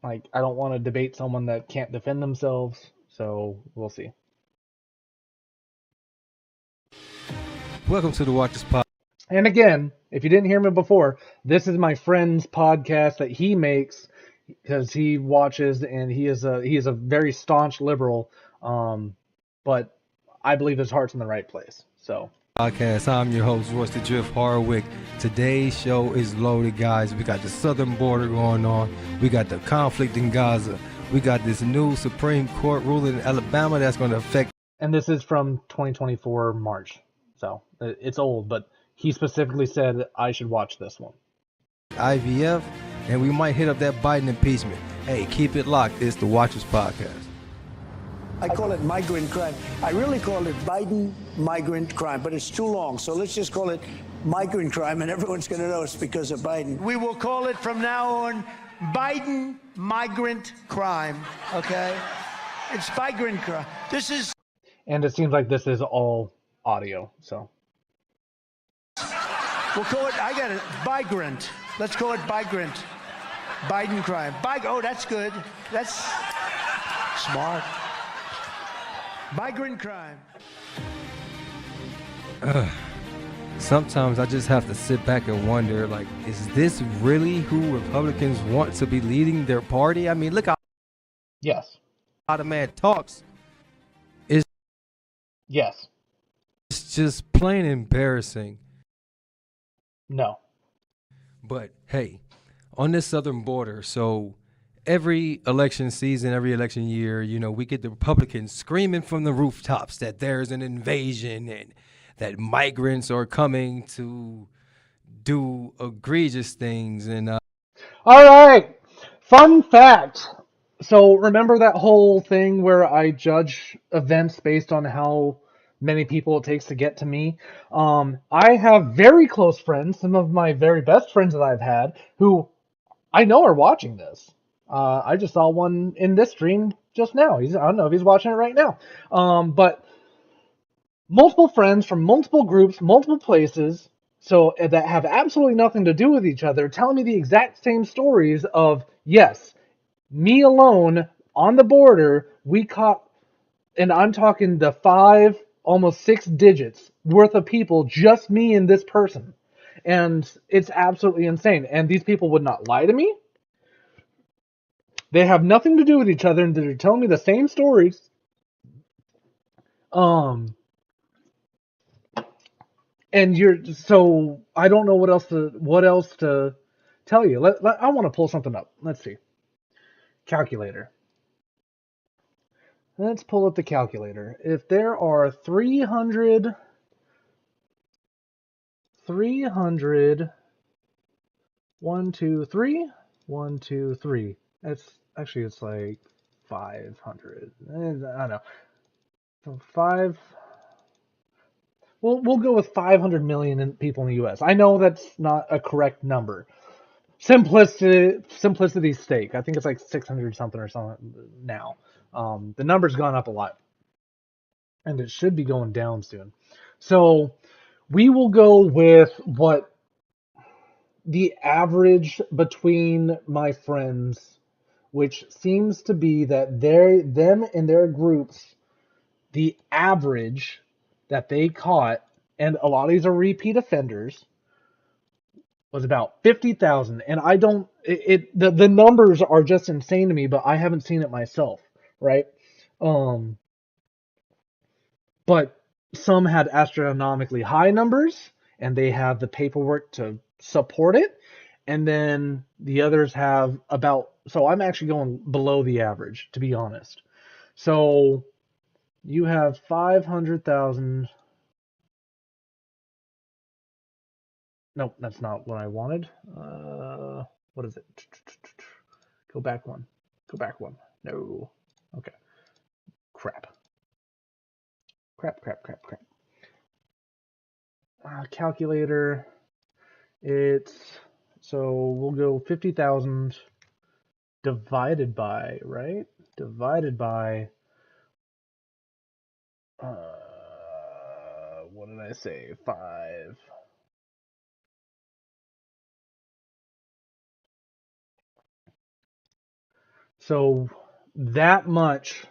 like, I don't want to debate someone that can't defend themselves, so we'll see. Welcome to the Watchers Pod. And again, if you didn't hear me before, this is my friend's podcast that he makes because he watches, and he is a very staunch liberal, but I believe his heart's in the right place. So, podcast. I'm your host, Royce the Drift Hardwick. Today's show is loaded, guys. We got the southern border going on. We got the conflict in Gaza. We got this new Supreme Court ruling in Alabama that's going to affect. And this is from 2024 March, so it's old, but he specifically said I should watch this one. IVF, and we might hit up that Biden impeachment. Hey, keep it locked. It's the Watchers Podcast. I call it migrant crime. I really call it Biden migrant crime, but it's too long. So let's just call it migrant crime, and everyone's going to know it's because of Biden. We will call it from now on Biden migrant crime, okay? It's migrant crime. This is... And it seems like this is all audio, so. We'll call it, I got it, migrant. Let's call it migrant. Biden crime. Oh, that's good. That's smart. Migrant crime. Sometimes I just have to sit back and wonder, like, is this really who Republicans want to be leading their party? I mean, look how the man talks. Yes. It's just plain embarrassing. No. But hey, on this southern border, so every election season, every election year, you know, we get the Republicans screaming from the rooftops that there's an invasion and that migrants are coming to do egregious things. And all right, fun fact. So remember that whole thing where I judge events based on how many people it takes to get to me? I have very close friends, some of my very best friends that I've had, who I know are watching this. I just saw one in this stream just now. I don't know if he's watching it right now. But multiple friends from multiple groups, multiple places, so that have absolutely nothing to do with each other, telling me the exact same stories of, yes, me alone on the border, we caught, and I'm talking the 5, almost 6 digits worth of people, just me and this person. And it's absolutely insane. And these people would not lie to me. They have nothing to do with each other, and they're telling me the same stories. And so I don't know what else to tell you. I want to pull something up. Let's see. Calculator. Let's pull up the calculator. If there are 300, 1, 2, 3, 1, 2, 3. It's like 500. I don't know. So 5. We'll go with 500 million people in the U.S. I know that's not a correct number. Simplicity's sake. I think it's like 600 something or something now. The number's gone up a lot, and it should be going down soon. So we will go with what the average between my friends, which seems to be that them and their groups, the average that they caught, and a lot of these are repeat offenders, was about 50,000. And I don't, the numbers are just insane to me, but I haven't seen it myself, right? But some had astronomically high numbers, and they have the paperwork to support it. And then the others have about, so I'm actually going below the average, to be honest. So you have 500,000. Nope, that's not what I wanted. What is it? Go back one. No. Okay. Crap. Calculator. So we'll go 50,000 divided by, right? Divided by, what did I say? 5. So that much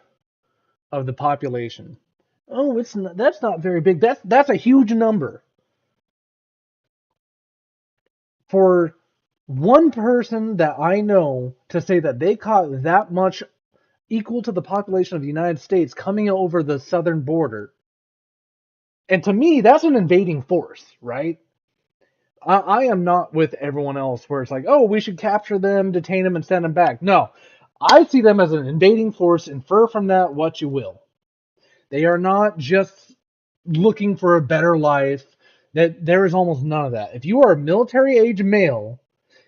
of the population. Oh, that's not very big. That's a huge number. For one person that I know to say that they caught that much equal to the population of the United States coming over the southern border. And to me, that's an invading force, right? I am not with everyone else where it's like, oh, we should capture them, detain them, and send them back. No, I see them as an invading force. Infer from that what you will. They are not just looking for a better life. That there is almost none of that. If you are a military age male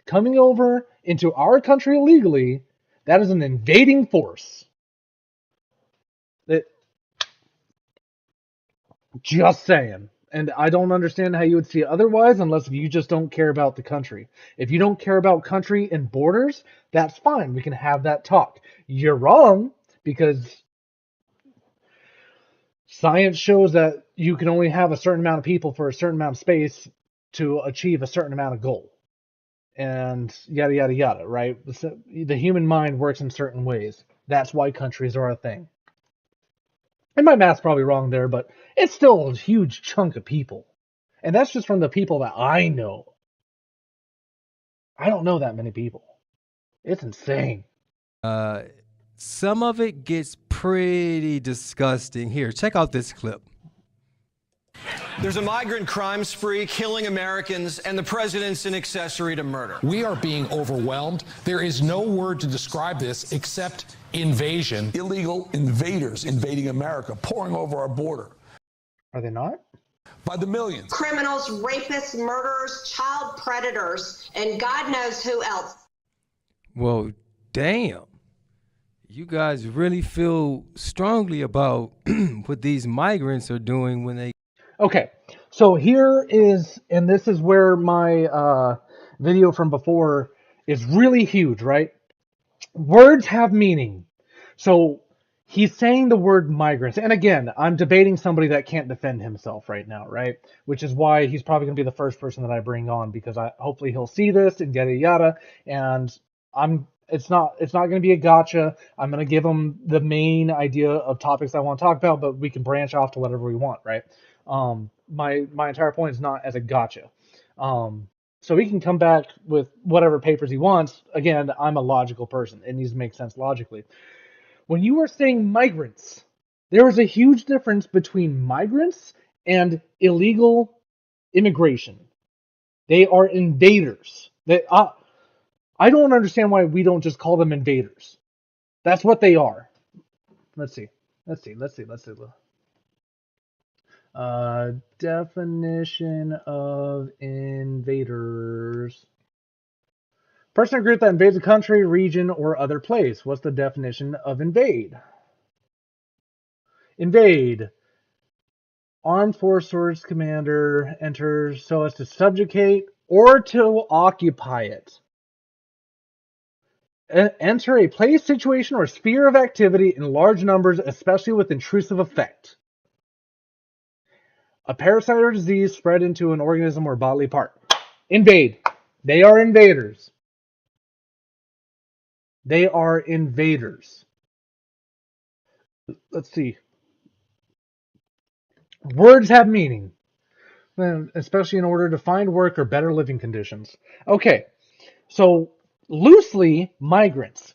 coming over into our country illegally, that is an invading force. It, just saying. And I don't understand how you would see it otherwise unless you just don't care about the country. If you don't care about country and borders, that's fine. We can have that talk. You're wrong because science shows that you can only have a certain amount of people for a certain amount of space to achieve a certain amount of goal. And yada, yada, yada, right? The human mind works in certain ways. That's why countries are a thing. And my math's probably wrong there, but it's still a huge chunk of people. And that's just from the people that I know. I don't know that many people. It's insane. Some of it gets pretty disgusting. Here, check out this clip. There's a migrant crime spree killing Americans, and the president's an accessory to murder. We are being overwhelmed. There is no word to describe this except invasion. Illegal invaders invading America, pouring over our border. Are they not? By the millions. Criminals, rapists, murderers, child predators, and God knows who else. Well, damn. You guys really feel strongly about what these migrants are doing when they... Okay, so here is, and this is where my video from before is really huge, right? Words have meaning. So he's saying the word migrants. And again, I'm debating somebody that can't defend himself right now, right? Which is why he's probably going to be the first person that I bring on, because hopefully he'll see this and yada yada. And it's not going to be a gotcha. I'm going to give him the main idea of topics I want to talk about, but we can branch off to whatever we want, right? My entire point is not as a gotcha. So he can come back with whatever papers he wants. Again, I'm a logical person. It needs to make sense logically. When you are saying migrants, there is a huge difference between migrants and illegal immigration. They are invaders. I don't understand why we don't just call them invaders. That's what they are. Let's see. Definition of invaders. Person or group that invades a country, region, or other place. What's the definition of invade? Invade. Armed forces commander enters so as to subjugate or to occupy it. Enter a place, situation, or sphere of activity in large numbers, especially with intrusive effect. A parasite or disease spread into an organism or bodily part. Invade. They are invaders. They are invaders. Let's see. Words have meaning, especially in order to find work or better living conditions. Okay, so loosely, migrants.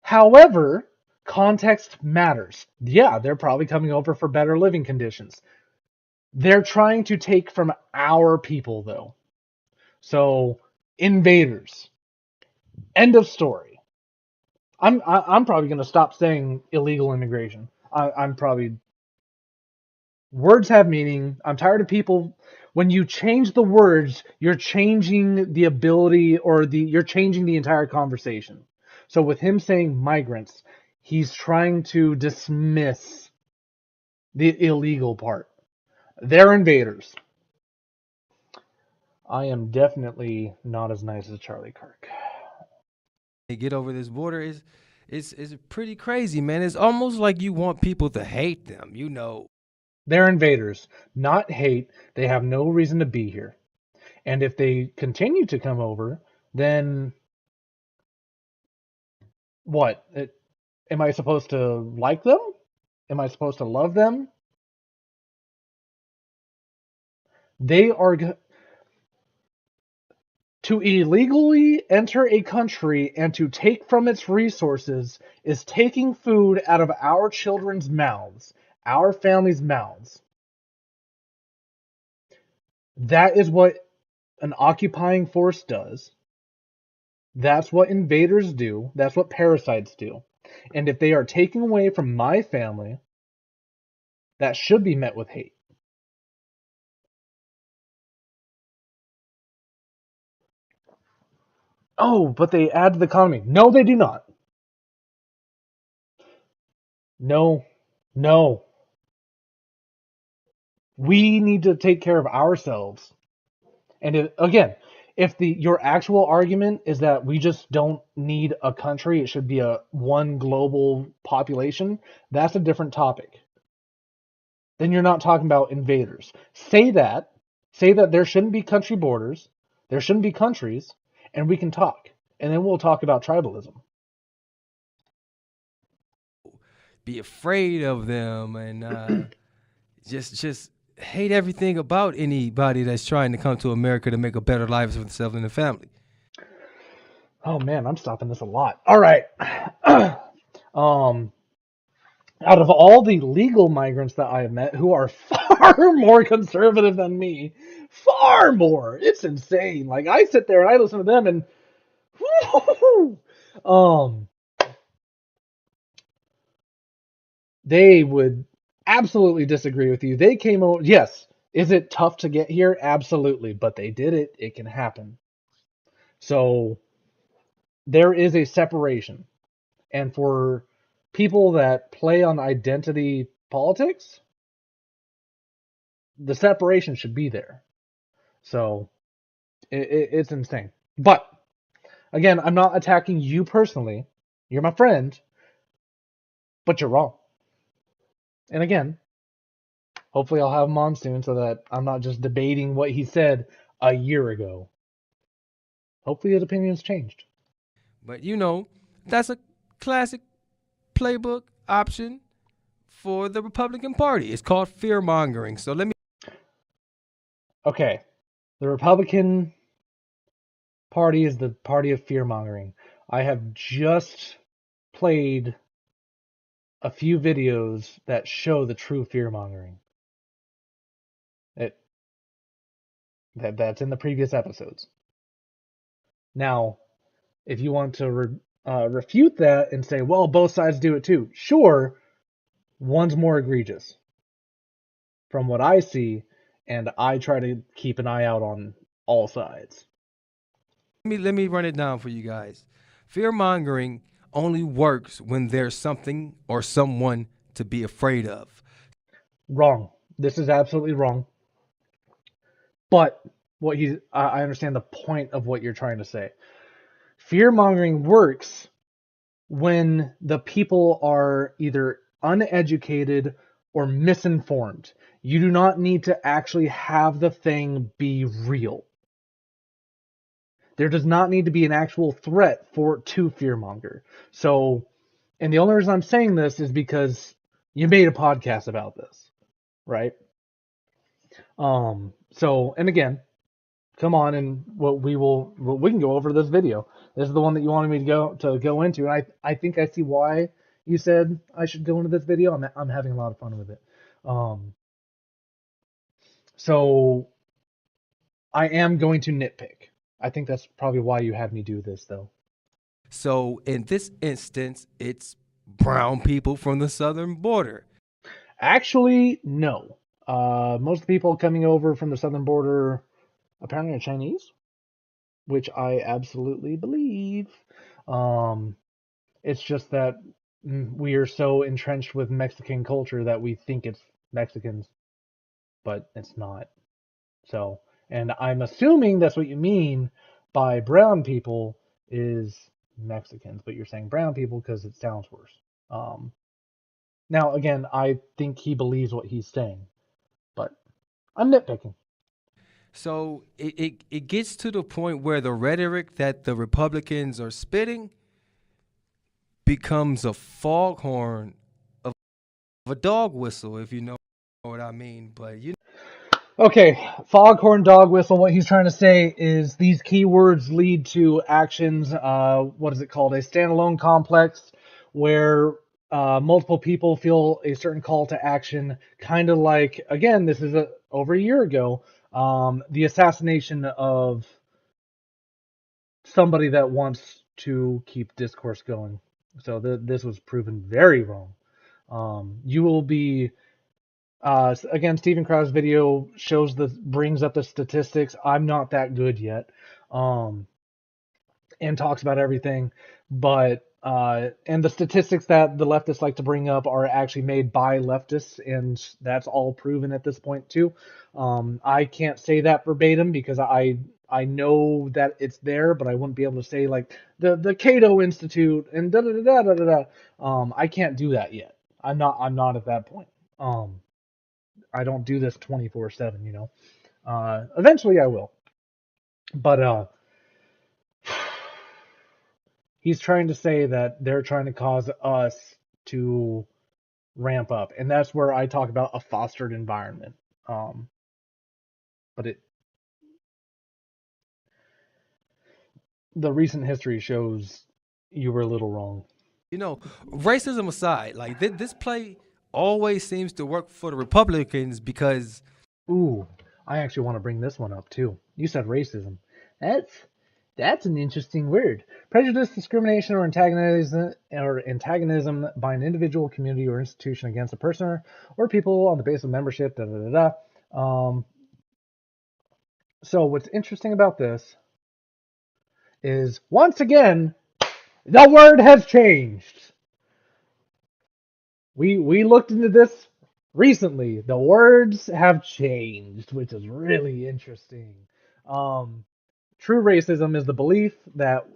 However, context matters. Yeah, they're probably coming over for better living conditions. They're trying to take from our people, though. So, invaders. End of story. I'm probably going to stop saying illegal immigration. I'm probably... Words have meaning. I'm tired of people... When you change the words, you're changing the ability, or you're changing the entire conversation. So with him saying migrants, he's trying to dismiss the illegal part. They're invaders. I am definitely not as nice as Charlie Kirk. They get over this border is pretty crazy, man. It's almost like you want people to hate them, you know. They're invaders, not hate. They have no reason to be here. And if they continue to come over, then what? Am I supposed to like them? Am I supposed to love them? They are... To illegally enter a country and to take from its resources is taking food out of our children's mouths, our families' mouths. That is what an occupying force does. That's what invaders do. That's what parasites do. And if they are taking away from my family, that should be met with hate. Oh, but they add to the economy. No, they do not. No, No. We need to take care of ourselves. And again, if your actual argument is that we just don't need a country, it should be a one global population, that's a different topic. Then you're not talking about invaders. Say that there shouldn't be country borders, there shouldn't be countries, and we can talk. And then we'll talk about tribalism. Be afraid of them and just hate everything about anybody that's trying to come to America to make a better life for themselves and their family. Oh man, I'm stopping this a lot. All right. Out of all the legal migrants that I have met, who are far more conservative than me, far more. It's insane. Like I sit there and I listen to them and they would absolutely disagree with you. They came over. Yes. Is it tough to get here? Absolutely. But they did it. It can happen. So there is a separation. And for people that play on identity politics, the separation should be there. So it's insane. But again, I'm not attacking you personally. You're my friend, but you're wrong. And again, hopefully I'll have him on soon so that I'm not just debating what he said a year ago. Hopefully his opinion's changed. But that's a classic playbook option for the Republican Party. It's called fear mongering. So let me. Okay. The Republican Party is the party of fear mongering. I have just played a few videos that show the true fear mongering. That's in the previous episodes. Now, if you want to refute that and say, well, both sides do it too, sure, one's more egregious from what I see, and I try to keep an eye out on all sides. Let me run it down for you guys. Fear mongering only works when there's something or someone to be afraid of. Wrong. This is absolutely wrong. But I understand the point of what you're trying to say. Fear mongering works when the people are either uneducated or misinformed. You do not need to actually have the thing be real. There does not need to be an actual threat to fearmonger. So, and the only reason I'm saying this is because you made a podcast about this, right? So, and again, come on and we can go over this video. This is the one that you wanted me to go into, and I think I see why you said I should go into this video. I'm having a lot of fun with it. So I am going to nitpick. I think that's probably why you had me do this, though. So in this instance, it's brown people from the southern border. Actually, no. Most of the people coming over from the southern border apparently are Chinese, which I absolutely believe. It's just that we are so entrenched with Mexican culture that we think it's Mexicans, but it's not. So, and I'm assuming that's what you mean by brown people is Mexicans, but you're saying brown people because it sounds worse. Now, again, I think he believes what he's saying, but I'm nitpicking. So it gets to the point where the rhetoric that the Republicans are spitting becomes a foghorn of a dog whistle, if you know what I mean. But Okay, foghorn, dog whistle. What he's trying to say is these keywords lead to actions. What is it called? A standalone complex where multiple people feel a certain call to action. Kind of like, again, this is over a year ago, the assassination of somebody that wants to keep discourse going. So this was proven very wrong. You will be. Again, Stephen Krause's video brings up the statistics. I'm not that good yet, and talks about everything. But And the statistics that the leftists like to bring up are actually made by leftists, and that's all proven at this point too. I can't say that verbatim because I know that it's there, but I wouldn't be able to say like the Cato Institute and da da da da da da. I can't do that yet. I'm not at that point. I don't do this 24/7, you know. Eventually I will. But he's trying to say that they're trying to cause us to ramp up, and that's where I talk about a fostered environment. But the recent history shows you were a little wrong. You know, racism aside, like this play always seems to work for the Republicans because. Ooh, I actually want to bring this one up too. You said racism. That's an interesting word. Prejudice, discrimination, or antagonism by an individual, community, or institution against a person or people on the basis of membership. Da da da da. So what's interesting about this is once again the word has changed. We looked into this recently. The words have changed, which is really interesting. True racism is the belief that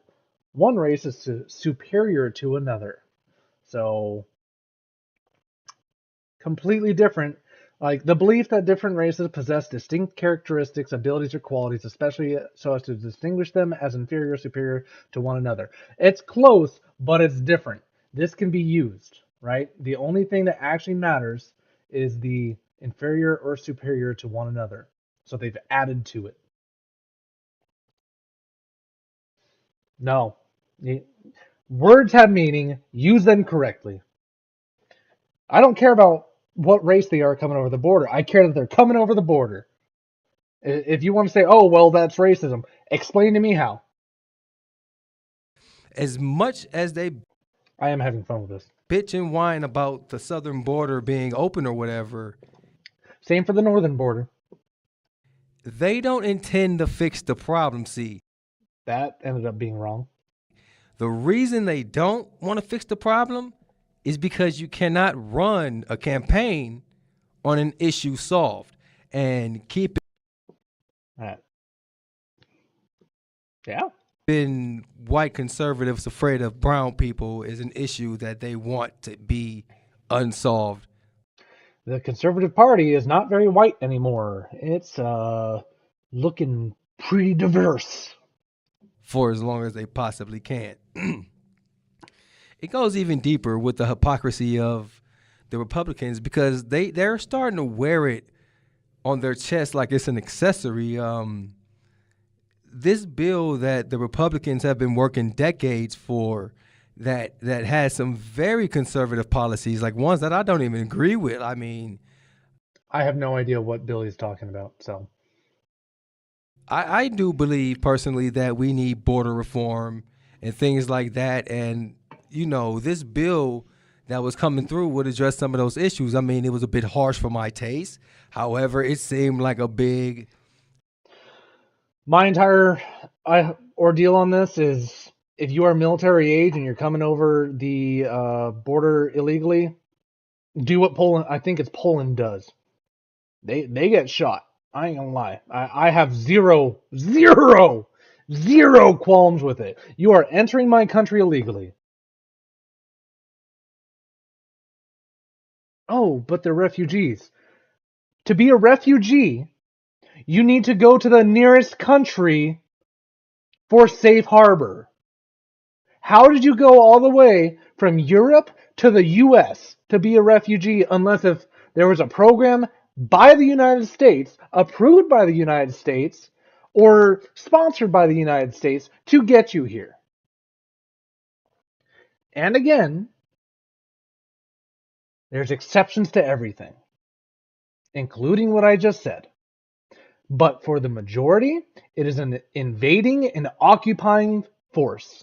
one race is superior to another. So completely different. Like the belief that different races possess distinct characteristics, abilities, or qualities, especially so as to distinguish them as inferior or superior to one another. It's close, but it's different. This can be used, right? The only thing that actually matters is the inferior or superior to one another. So they've added to it. No. Words have meaning. Use them correctly. I don't care about what race they are coming over the border. I care that they're coming over the border. If you want to say, oh, well, that's racism, explain to me how. As much as they I am having fun with this. bitch and whine about the southern border being open or whatever. Same for the northern border. They don't intend to fix the problem, see. That ended up being wrong. The reason they don't want to fix the problem is because you cannot run a campaign on an issue solved and keep it. Yeah. Been white conservatives afraid of brown people is an issue that they want to be unsolved. The Conservative Party is not very white anymore. It's looking pretty diverse. For as long as they possibly can. It goes even deeper with the hypocrisy of the Republicans because they're starting to wear it on their chest like it's an accessory. This bill that the Republicans have been working decades for that has some very conservative policies, like ones that I don't even agree with. I mean, I have no idea what Bill is talking about, so. I do believe personally that we need border reform and things like that. And, you know, this bill that was coming through would address some of those issues. I mean, it was a bit harsh for my taste. However, it seemed like a big... My entire ordeal on this is if you are military age and you're coming over the border illegally, do what Poland, I think it's Poland does. They get shot. I ain't gonna lie. I have zero qualms with it. You are entering my country illegally. Oh, but they're refugees. To be a refugee, you need to go to the nearest country for safe harbor. How did you go all the way from Europe to the U.S. to be a refugee unless if there was a program by the United States, approved by the United States, or sponsored by the United States to get you here? And again, there's exceptions to everything, including what I just said. But for the majority, it is an invading and occupying force.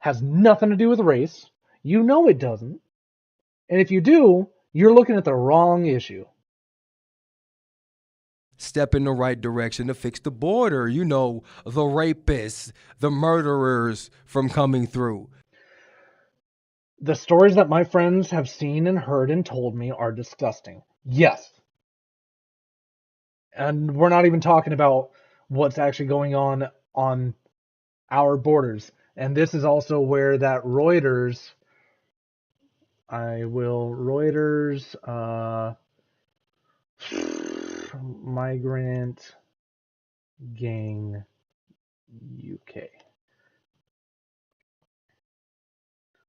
Has nothing to do with race. You know it doesn't. And if you do, you're looking at the wrong issue. step in the right direction to fix the border. You know, the rapists, the murderers from coming through. The stories that my friends have seen and heard and told me are disgusting. Yes. And we're not even talking about what's actually going on our borders. And this is also where that Reuters, migrant gang UK.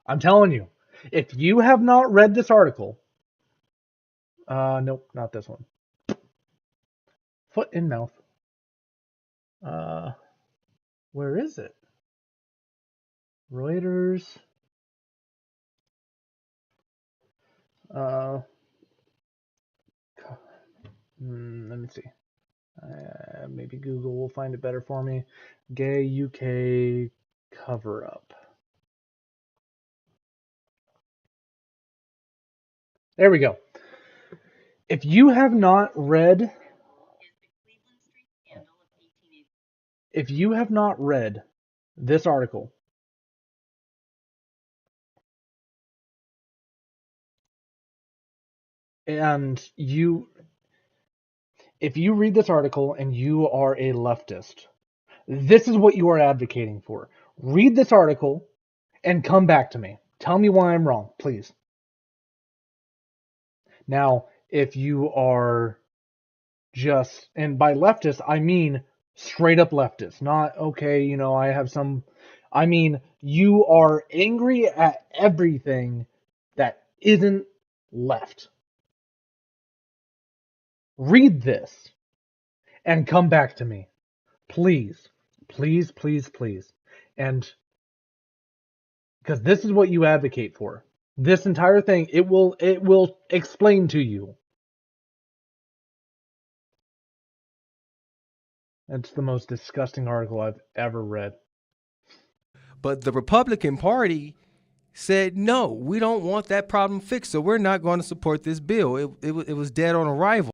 I'm telling you, if you have not read this article, nope, not this one. Foot in mouth. Where is it? Reuters. Let me see. Maybe Google will find it better for me. Gay UK cover up. There we go. If you have not read this article, and if you read this article and you are a leftist, this is what you are advocating for. Read this article and come back to me. Tell me why I'm wrong, please. Now, if you are just, and by leftist, I mean straight up leftist, not, okay, I have some, I mean, you are angry at everything that isn't left. Read this and come back to me. Please, please, please, please. And because this is what you advocate for. This entire thing, it will explain to you. It's the most disgusting article I've ever read. But the Republican Party said, no, we don't want that problem fixed, so we're not going to support this bill. It was dead on arrival.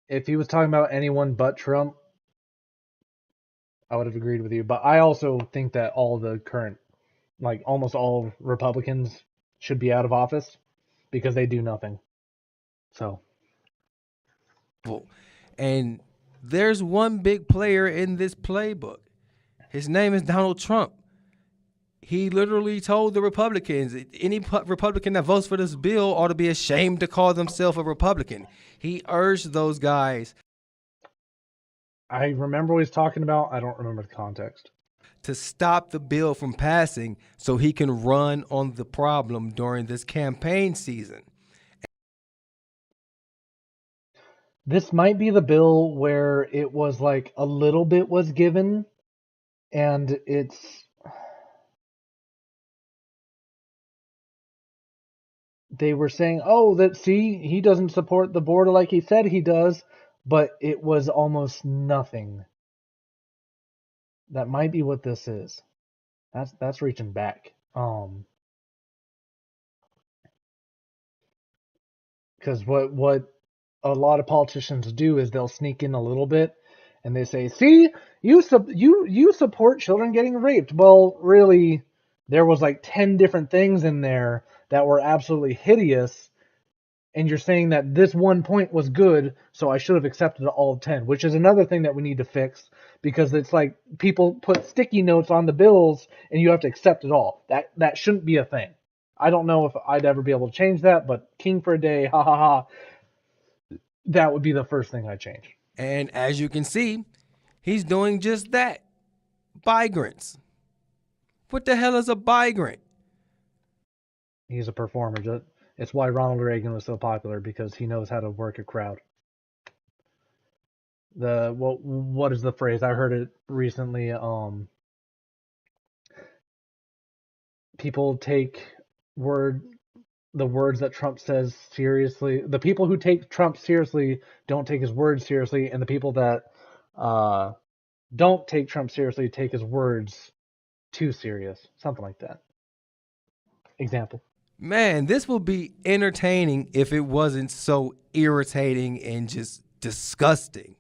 If he was talking about anyone but Trump, I would have agreed with you. But I also think that all the current, almost all Republicans should be out of office because they do nothing. So. And there's one big player in this playbook. His name is Donald Trump. He literally told the Republicans, any Republican that votes for this bill ought to be ashamed to call themselves a Republican. He urged those guys. I remember what he's talking about. I don't remember the context. To stop the bill from passing so he can run on the problem during this campaign season. This might be the bill where it was like a little bit was given and they were saying, oh, he doesn't support the border like he said he does, but it was almost nothing. That might be what this is. That's reaching back. Because what a lot of politicians do is they'll sneak in a little bit and they say, see, you support children getting raped. Well, really, there was like 10 different things in there that were absolutely hideous, and you're saying that this one point was good, so I should have accepted all 10, which is another thing that we need to fix, because it's like people put sticky notes on the bills and you have to accept it all. That shouldn't be a thing. I don't know if I'd ever be able to change that, but king for a day, ha ha ha, that would be the first thing I'd change. And as you can see, he's doing just that. Migrants. What the hell is a migrant? He's a performer. It's why Ronald Reagan was so popular, because he knows how to work a crowd. What is the phrase? I heard it recently. People take the words that Trump says seriously. The people who take Trump seriously don't take his words seriously, and the people that don't take Trump seriously take his words too serious. Something like that. Example. Man, this would be entertaining if it wasn't so irritating and just disgusting.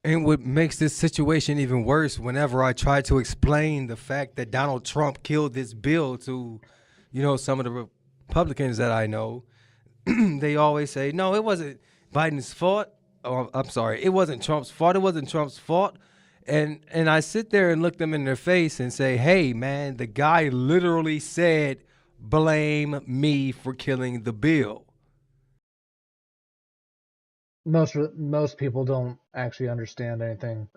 And what makes this situation even worse, whenever I try to explain the fact that Donald Trump killed this bill to, some of the Republicans that I know, they always say, no, it wasn't Biden's fault. Oh, I'm sorry, it wasn't Trump's fault. It wasn't Trump's fault. And I sit there and look them in their face and say, hey, man, the guy literally said, blame me for killing the bill. Most people don't actually understand anything.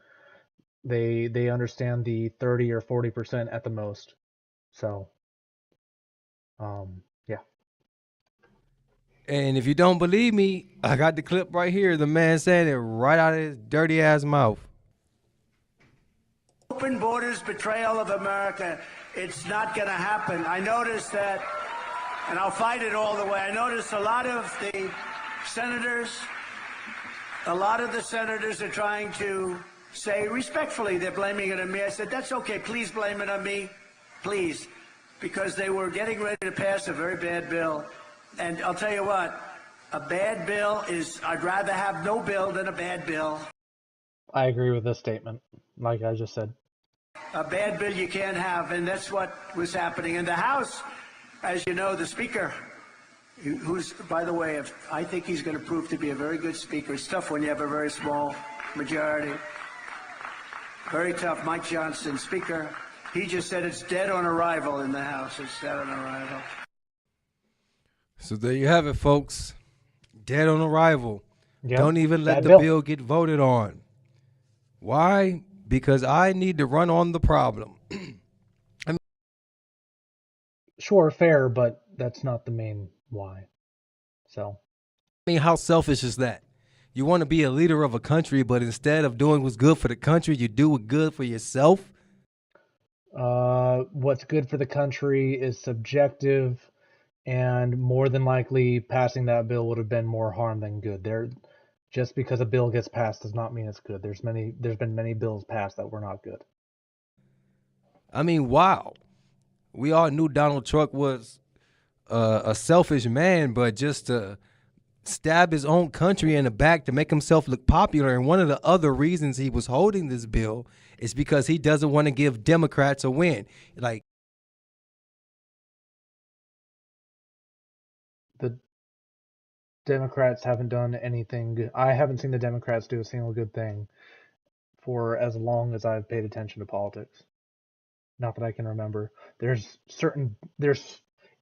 They understand the 30 or 40% at the most. So, yeah. And if you don't believe me, I got the clip right here. The man saying it right out of his dirty ass mouth. Open borders, betrayal of America. It's not going to happen. I noticed that, and I'll fight it all the way. I noticed a lot of the senators are trying to say respectfully they're blaming it on me. I said, that's okay. Please blame it on me. Please. Because they were getting ready to pass a very bad bill. And I'll tell you what, a bad bill is, I'd rather have no bill than a bad bill. I agree with this statement, like I just said. A bad bill you can't have, and that's what was happening. In the House, as you know, the Speaker, who's, by the way, I think he's going to prove to be a very good Speaker. It's tough when you have a very small majority. Very tough. Mike Johnson, Speaker. He just said it's dead on arrival in the House. It's dead on arrival. So there you have it, folks. Dead on arrival. Yep. Don't even let Bad the bill get voted on. Why? Because I need to run on the problem. Sure, fair, but that's not the main why. So, how selfish is that? You want to be a leader of a country, but instead of doing what's good for the country, you do what's good for yourself? What's good for the country is subjective, and more than likely passing that bill would have been more harm than good. Just because a bill gets passed does not mean it's good. There's been many bills passed that were not good. I mean, wow. We all knew Donald Trump was a selfish man, but just to stab his own country in the back to make himself look popular. And one of the other reasons he was holding this bill is because he doesn't want to give Democrats a win. Like, the Democrats haven't done anything good. I haven't seen the Democrats do a single good thing for as long as I've paid attention to politics. Not that I can remember. There's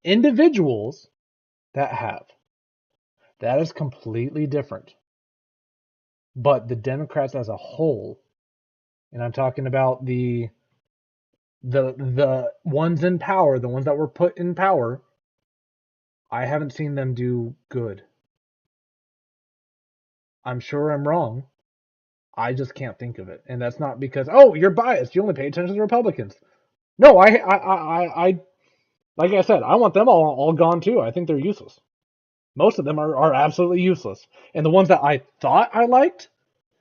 individuals that have. That is completely different. But the Democrats as a whole, and I'm talking about the ones in power, the ones that were put in power, I haven't seen them do good. I'm sure I'm wrong. I just can't think of it. And that's not because, oh, you're biased. You only pay attention to the Republicans. No, I like I said, I want them all gone too. I think they're useless. Most of them are absolutely useless. And the ones that I thought I liked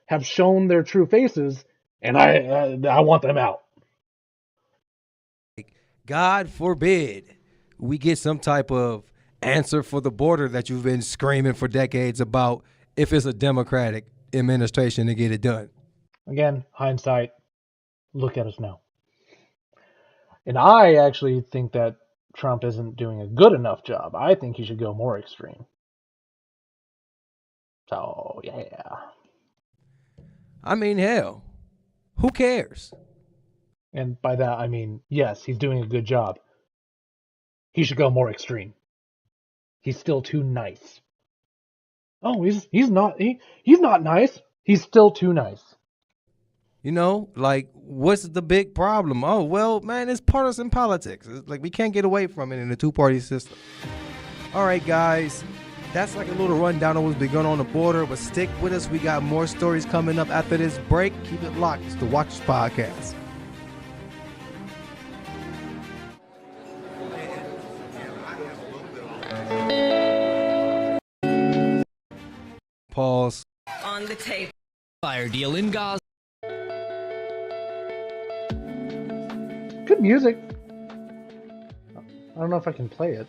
have shown their true faces, and I want them out. God forbid we get some type of answer for the border that you've been screaming for decades about if it's a Democratic administration to get it done. Again, hindsight, look at us now. And I actually think that Trump isn't doing a good enough job. I think he should go more extreme. So, yeah. I mean, hell, who cares? And by that, I mean, yes, he's doing a good job. He should go more extreme. He's still too nice. Oh, he's not nice. He's still too nice. You know, like, what's the big problem? Oh, well, man, it's partisan politics. It's like, we can't get away from it in a two-party system. All right, guys, that's like a little rundown of what's been going on the border, but stick with us. We got more stories coming up after this break. Keep it locked. It's the Watchers Podcast. Pause. On the table. Fire deal in Gaza. Good music. I don't know if I can play it.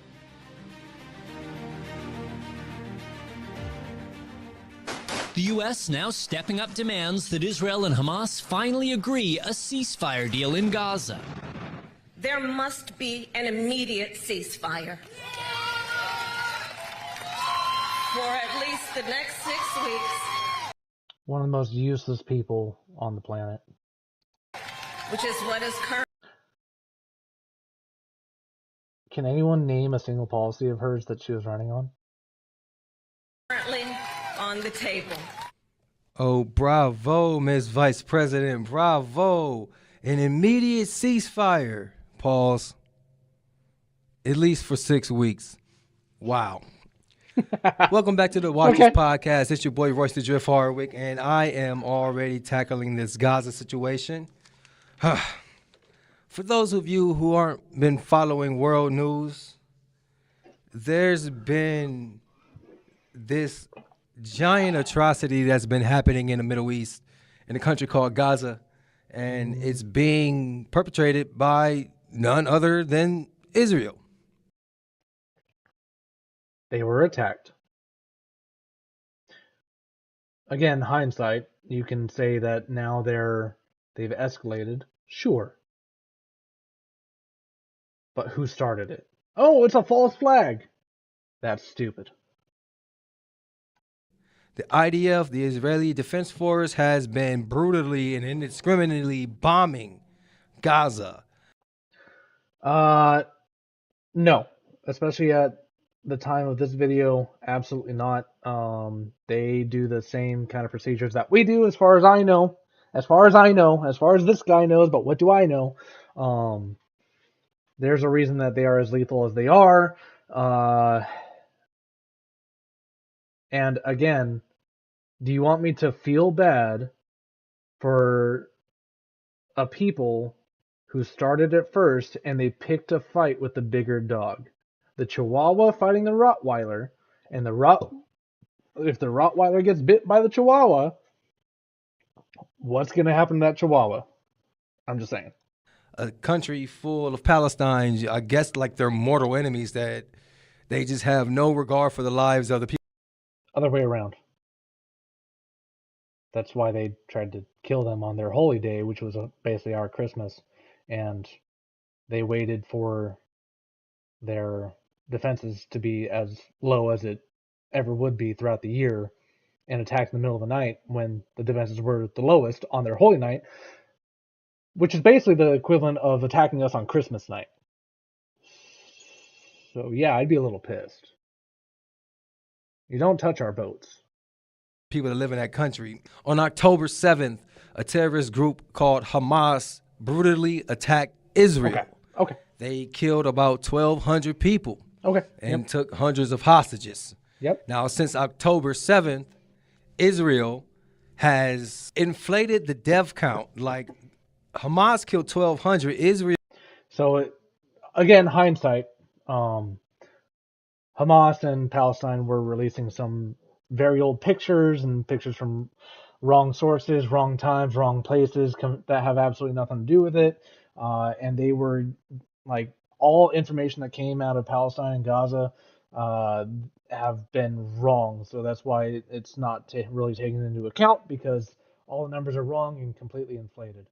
The U.S. now stepping up demands that Israel and Hamas finally agree a ceasefire deal in Gaza. There must be an immediate ceasefire. For at least the next 6 weeks. One of the most useless people on the planet. Which is what is currently. Can anyone name a single policy of hers that she was running on? Currently on the table. Oh, bravo, Ms. Vice President, bravo. An immediate ceasefire. Pause. At least for 6 weeks. Wow. Welcome back to the Watchers Podcast. It's your boy, Royce the Drift Hardwick, and I am already tackling this Gaza situation. For those of you who aren't been following world news, there's been this giant atrocity that's been happening in the Middle East in a country called Gaza, and it's being perpetrated by none other than Israel. They were attacked. Again, hindsight, you can say that now they've escalated. Sure. But who started it? Oh, it's a false flag. That's stupid. The IDF, the Israeli Defense Force, has been brutally and indiscriminately bombing Gaza. No. Especially at the time of this video, absolutely not. They do the same kind of procedures that we do, as far as I know. As far as this guy knows, but what do I know? There's a reason that they are as lethal as they are. And again, do you want me to feel bad for a people who started it first and they picked a fight with the bigger dog? The Chihuahua fighting the Rottweiler, and if the Rottweiler gets bit by the Chihuahua, what's going to happen to that Chihuahua? I'm just saying. A country full of Palestinians, I guess like they're mortal enemies that they just have no regard for the lives of the people. Other way around. That's why they tried to kill them on their holy day, which was basically our Christmas. And they waited for their defenses to be as low as it ever would be throughout the year and attacked in the middle of the night when the defenses were the lowest on their holy night, which is basically the equivalent of attacking us on Christmas night. So yeah, I'd be a little pissed. You don't touch our boats. People that live in that country. On October 7th, a terrorist group called Hamas brutally attacked Israel. Okay. They killed about 1,200 people. Okay. And took hundreds of hostages. Yep. Now, since October 7th, Israel has inflated the death count. Like, Hamas killed 1,200. Israel. So, again, hindsight. Hamas and Palestine were releasing some very old pictures and pictures from wrong sources, wrong times, wrong places that have absolutely nothing to do with it. And they were like, all information that came out of Palestine and Gaza have been wrong. So that's why it's not really taken into account, because all the numbers are wrong and completely inflated.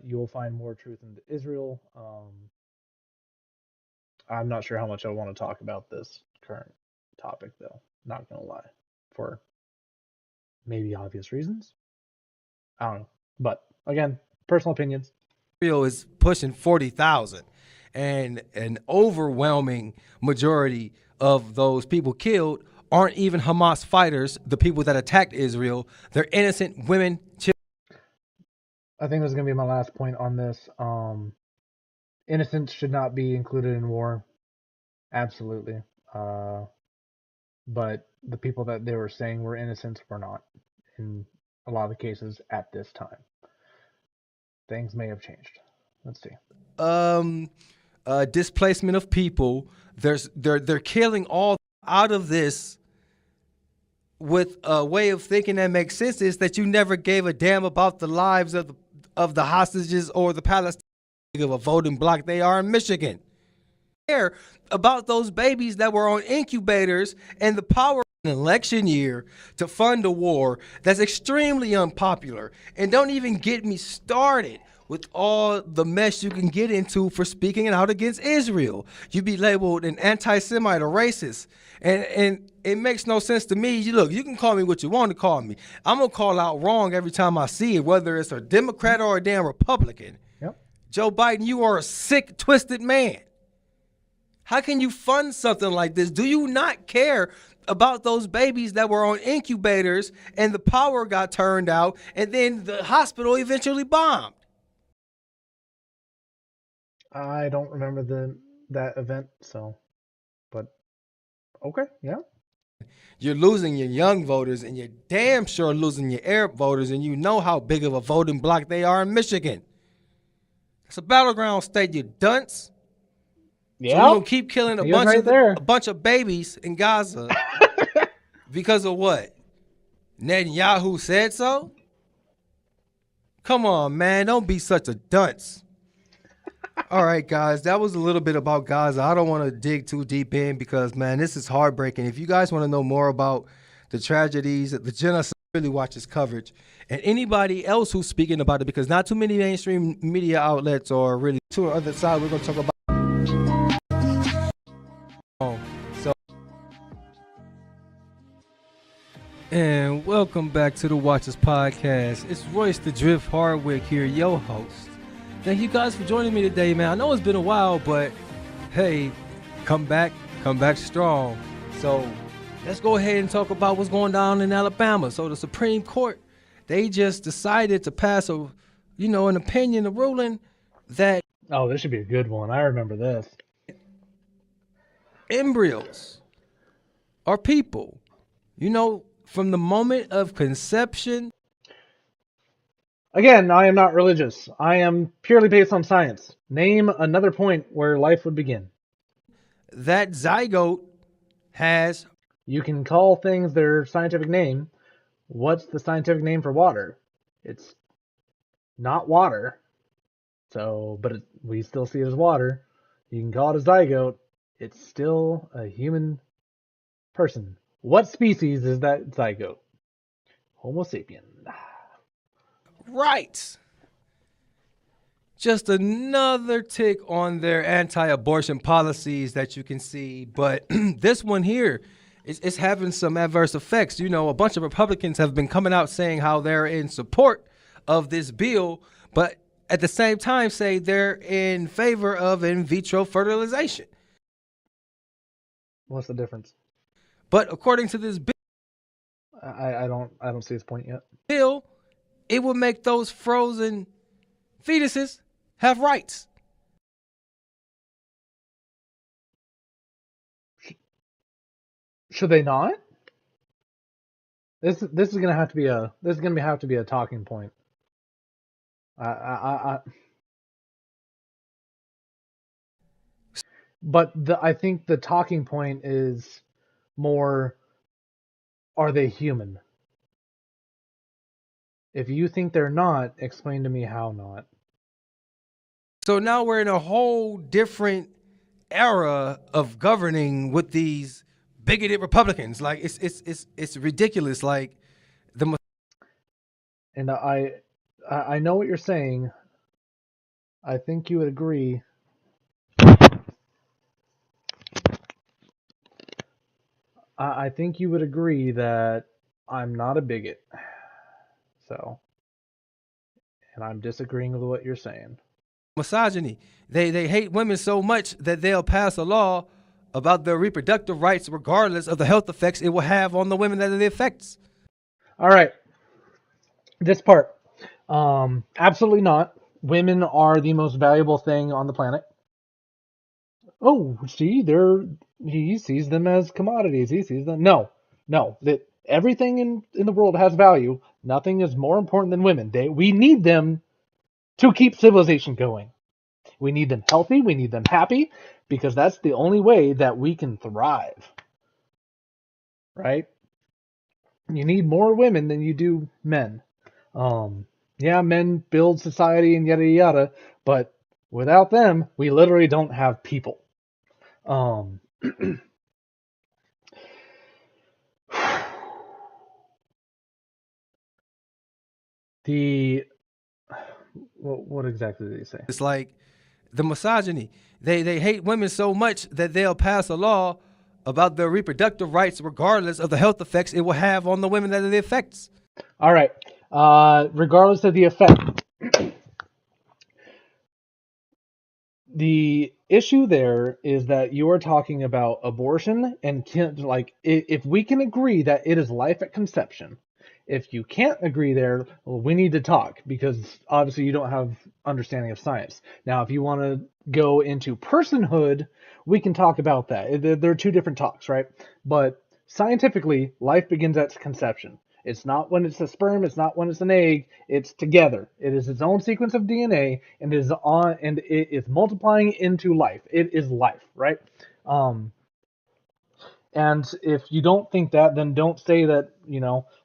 You will find more truth in Israel. I'm not sure how much I want to talk about this current topic, though. Not going to lie. For maybe obvious reasons. I don't know. But, again, personal opinions. Israel is pushing 40,000. And an overwhelming majority of those people killed aren't even Hamas fighters, the people that attacked Israel. They're innocent women, children. I think this is going to be my last point on this. Innocents should not be included in war. Absolutely. But the people that they were saying were innocents were not, in a lot of the cases at this time. Things may have changed. Let's see. Displacement of people. They're killing all out of this with a way of thinking that makes sense, is that you never gave a damn about the lives of the hostages or the Palestinians. Of a voting bloc they are in Michigan. Care about those babies that were on incubators and the power an election year to fund a war that's extremely unpopular. And don't even get me started with all the mess you can get into for speaking out against Israel. You be labeled an anti-Semite or racist. And it makes no sense to me. Look, you can call me what you want to call me. I'm going to call out wrong every time I see it, whether it's a Democrat or a damn Republican. Yep. Joe Biden, you are a sick, twisted man. How can you fund something like this? Do you not care about those babies that were on incubators and the power got turned out and then the hospital eventually bombed? I don't remember that event, so, but okay, yeah. You're losing your young voters, and you're damn sure losing your Arab voters, and you know how big of a voting bloc they are in Michigan. It's a battleground state, you dunce. Yeah. So we're gonna keep killing a bunch of babies in Gaza because of what? Netanyahu said so? Come on, man, don't be such a dunce. All right, guys, that was a little bit about Gaza. I don't want to dig too deep in because, man, this is heartbreaking. If you guys want to know more about the tragedies, the genocide, really watch this coverage. And anybody else who's speaking about it, because not too many mainstream media outlets are really to the other side. We're going to talk about. And welcome back to the Watchers Podcast. It's Royce the Drift Hardwick here, your host. Thank you guys for joining me today, man. I know it's been a while, but hey, come back strong. So let's go ahead and talk about what's going down in Alabama. So the Supreme Court, they just decided to pass an opinion, a ruling that this should be a good one. I remember this. Embryos are people, from the moment of conception. Again, I am not religious. I am purely based on science. Name another point where life would begin. That zygote has... You can call things their scientific name. What's the scientific name for water? It's not water. But we still see it as water. You can call it a zygote. It's still a human person. What species is that zygote? Homo sapien. Right. Just another tick on their anti-abortion policies that you can see. But this one here is having some adverse effects. A bunch of Republicans have been coming out saying how they're in support of this bill, but at the same time say they're in favor of in vitro fertilization. What's the difference? But according to this bill, I don't see his point yet. Bill, it would make those frozen fetuses have rights. Should they not? This is gonna have to be a talking point. But I think the talking point is more, are they human? If you think they're not, explain to me how not. So now we're in a whole different era of governing with these bigoted Republicans. Like it's ridiculous. Like and I know what you're saying. I think you would agree. I think you would agree that I'm not a bigot. And I'm disagreeing with what you're saying. Misogyny. They hate women so much that they'll pass a law about their reproductive rights regardless of the health effects it will have on the women that it affects. All right. This part. Absolutely not. Women are the most valuable thing on the planet. Oh, see, he sees them as commodities. He sees them. No. That everything in the world has value. Nothing is more important than women. We need them to keep civilization going. We need them healthy. We need them happy, because that's the only way that we can thrive. Right? You need more women than you do men. Yeah, men build society and yada yada, but without them, we literally don't have people. The what exactly did he say? It's like the misogyny. They hate women so much that they'll pass a law about their reproductive rights regardless of the health effects it will have on the women that it affects. All right. Regardless of the effect, the issue there is that you are talking about abortion and like if we can agree that it is life at conception. If you can't agree there, well, we need to talk because obviously you don't have understanding of science. Now, if you want to go into personhood, we can talk about that. There are two different talks, right? But scientifically, life begins at conception. It's not when it's a sperm, it's not when it's an egg, it's together. It is its own sequence of DNA and it is multiplying into life. It is life, right? And if you don't think that, then don't say that,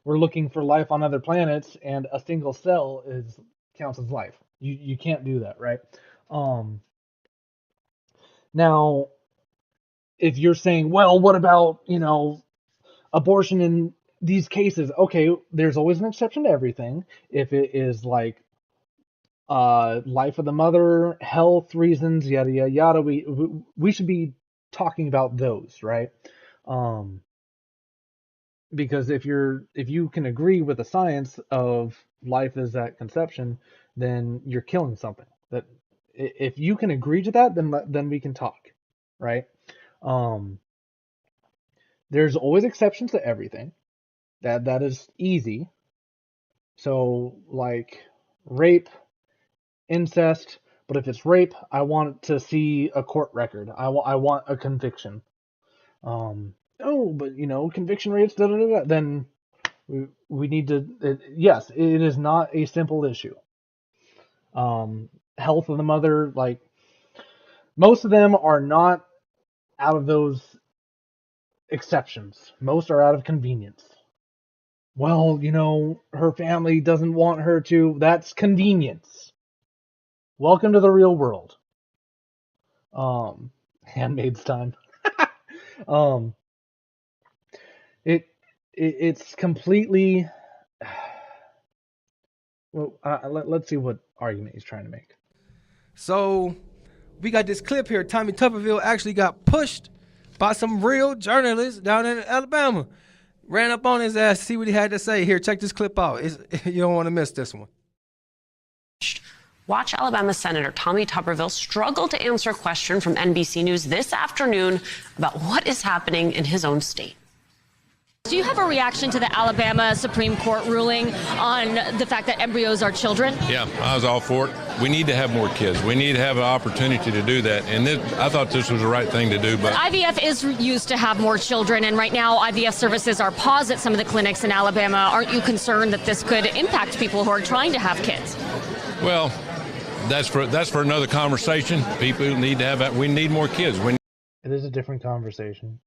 we're looking for life on other planets and a single cell counts as life. You can't do that, right? Now, if you're saying, well, what about, abortion in these cases? Okay, there's always an exception to everything. If it is like life of the mother, health reasons, yada yada yada, we should be talking about those, right? Because if you can agree with the science of life is at conception, then you're killing something. That if you can agree to that, then we can talk, right? There's always exceptions to everything. That is easy. So like rape, incest, but if it's rape, I want to see a court record. I want a conviction. Oh, but conviction rates, da da da. Then we need to. Yes, it is not a simple issue. Health of the mother, like most of them are not out of those exceptions. Most are out of convenience. Well, her family doesn't want her to. That's convenience. Welcome to the real world. Handmaid's time. um, it's completely. Well, let's see what argument he's trying to make. So we got this clip here. Tommy Tuberville actually got pushed by some real journalists down in Alabama. Ran up on his ass to see what he had to say. Here, check this clip out. You don't want to miss this one. Watch Alabama Senator Tommy Tuberville struggle to answer a question from NBC News this afternoon about what is happening in his own state. Do you have a reaction to the Alabama Supreme Court ruling on the fact that embryos are children? Yeah, I was all for it. We need to have more kids. We need to have an opportunity to do that. And I thought this was the right thing to do. But IVF is used to have more children, and right now IVF services are paused at some of the clinics in Alabama. Aren't you concerned that this could impact people who are trying to have kids? Well, that's for another conversation. People need to have that. We need more kids. It is a different conversation.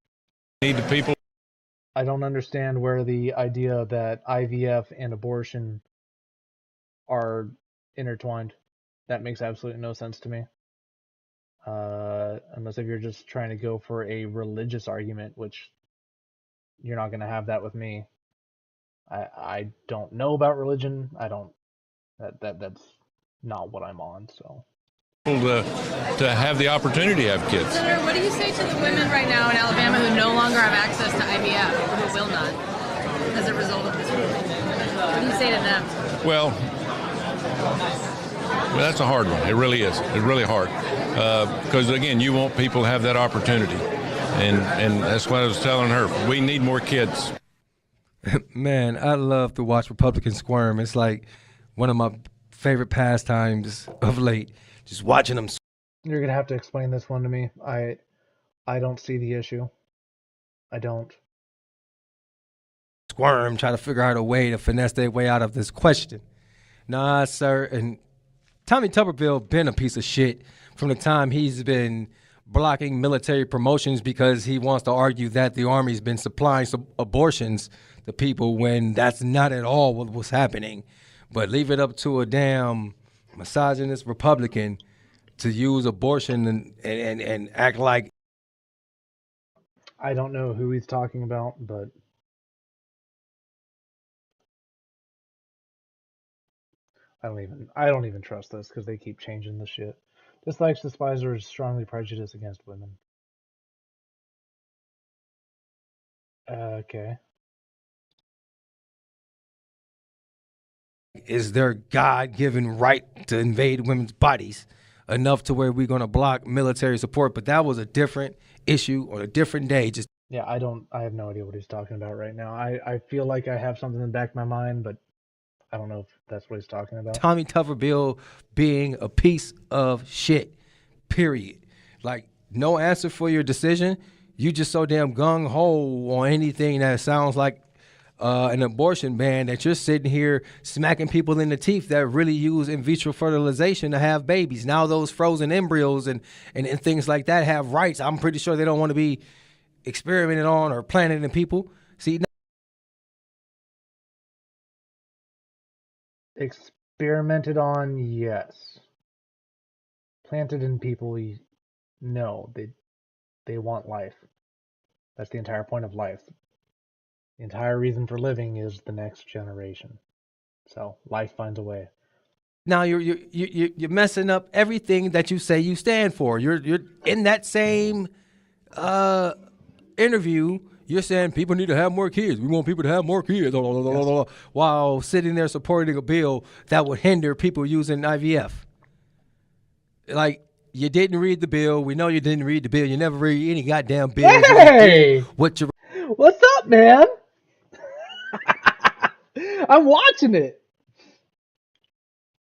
We need the people. I don't understand where the idea that IVF and abortion are intertwined. That makes absolutely no sense to me. Unless if you're just trying to go for a religious argument, which you're not going to have that with me. I don't know about religion. I don't. That's not what I'm on. So. To have the opportunity to have kids. Senator, what do you say to the women right now in Alabama who no longer have access to IVF, or who will not, as a result of this ruling? What do you say to them? Well, that's a hard one. It really is. It's really hard. Because, again, you want people to have that opportunity. And that's what I was telling her. We need more kids. Man, I love to watch Republicans squirm. It's like one of my favorite pastimes of late. Just watching them. You're gonna have to explain this one to me. I don't see the issue. I don't. Squirm, try to figure out a way to finesse their way out of this question. Nah, sir. And Tommy Tuberville been a piece of shit from the time he's been blocking military promotions because he wants to argue that the Army's been supplying abortions to people when that's not at all what was happening. But leave it up to a damn misogynist Republican to use abortion and act like. I don't know who he's talking about, but I don't even trust this because they keep changing the shit. Dislikes despisers strongly prejudiced against women. Okay. Is their God-given right to invade women's bodies enough to where we're going to block military support? But that was a different issue on a different day. Just Yeah, I have no idea what he's talking about right now. I feel like I have something in the back of my mind, but I don't know if that's what he's talking about. Tommy Tuberville being a piece of shit, period. Like, no answer for your decision. You just so damn gung-ho on anything that sounds like an abortion ban that you're sitting here smacking people in the teeth that really use in vitro fertilization to have babies. Now those frozen embryos and things like that have rights. I'm pretty sure they don't want to be experimented on or planted in people. See, experimented on, yes. Planted in people, no. They want life. That's the entire point of life. The entire reason for living is the next generation. So life finds a way. now you're messing up everything that you say you stand for. You're in that same interview. You're saying people need to have more kids. We want people to have more kids, while sitting there supporting a bill that would hinder people using IVF. Like, you didn't read the bill. We know you didn't read the bill. You never read any goddamn bill. Hey! What you? What's up, man? I'm watching it.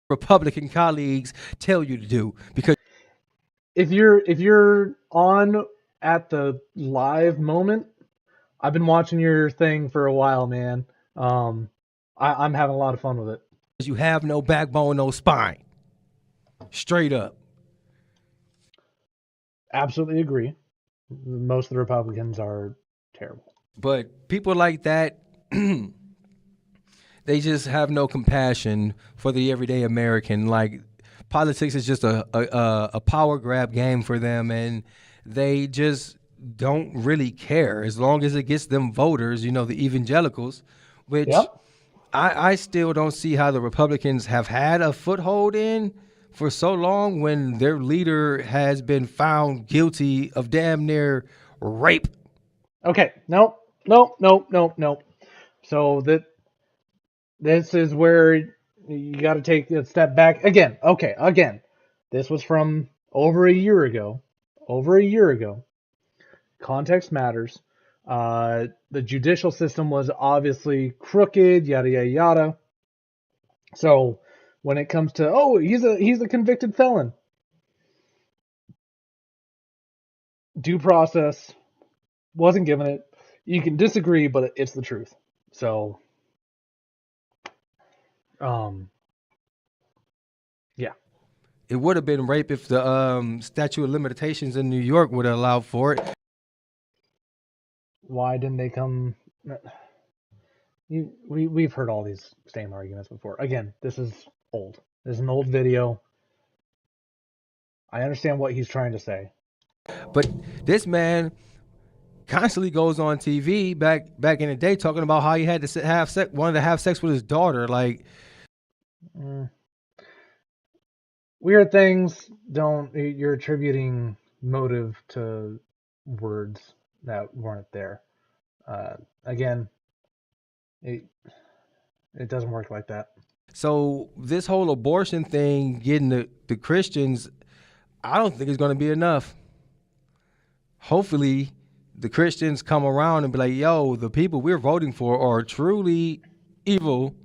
Republican colleagues tell you to do, because if you're on at the live moment, I've been watching your thing for a while, man. I'm having a lot of fun with it. You have no backbone, no spine. Straight up. Absolutely agree. Most of the Republicans are terrible. But people like that, they just have no compassion for the everyday American. Like, politics is just a power grab game for them, and they just don't really care as long as it gets them voters, the evangelicals, which I still don't see how the Republicans have had a foothold in for so long when their leader has been found guilty of damn near rape. Okay, nope. So this is where you got to take a step back again. Okay, again, this was from over a year ago. Context matters. The judicial system was obviously crooked, yada yada yada. So when it comes to he's a convicted felon, due process wasn't given it. You can disagree, but it's the truth. So, yeah. It would have been rape if the statute of limitations in New York would have allowed for it. Why didn't they come? We've heard all these same arguments before. Again, this is old. This is an old video. I understand what he's trying to say. But this man constantly goes on TV back in the day talking about how he had to wanted to have sex with his daughter. Like, weird things you're attributing motive to words that weren't there. Again, it doesn't work like that. So this whole abortion thing, getting the Christians, I don't think it's going to be enough. Hopefully the Christians come around and be like, yo, the people we're voting for are truly evil.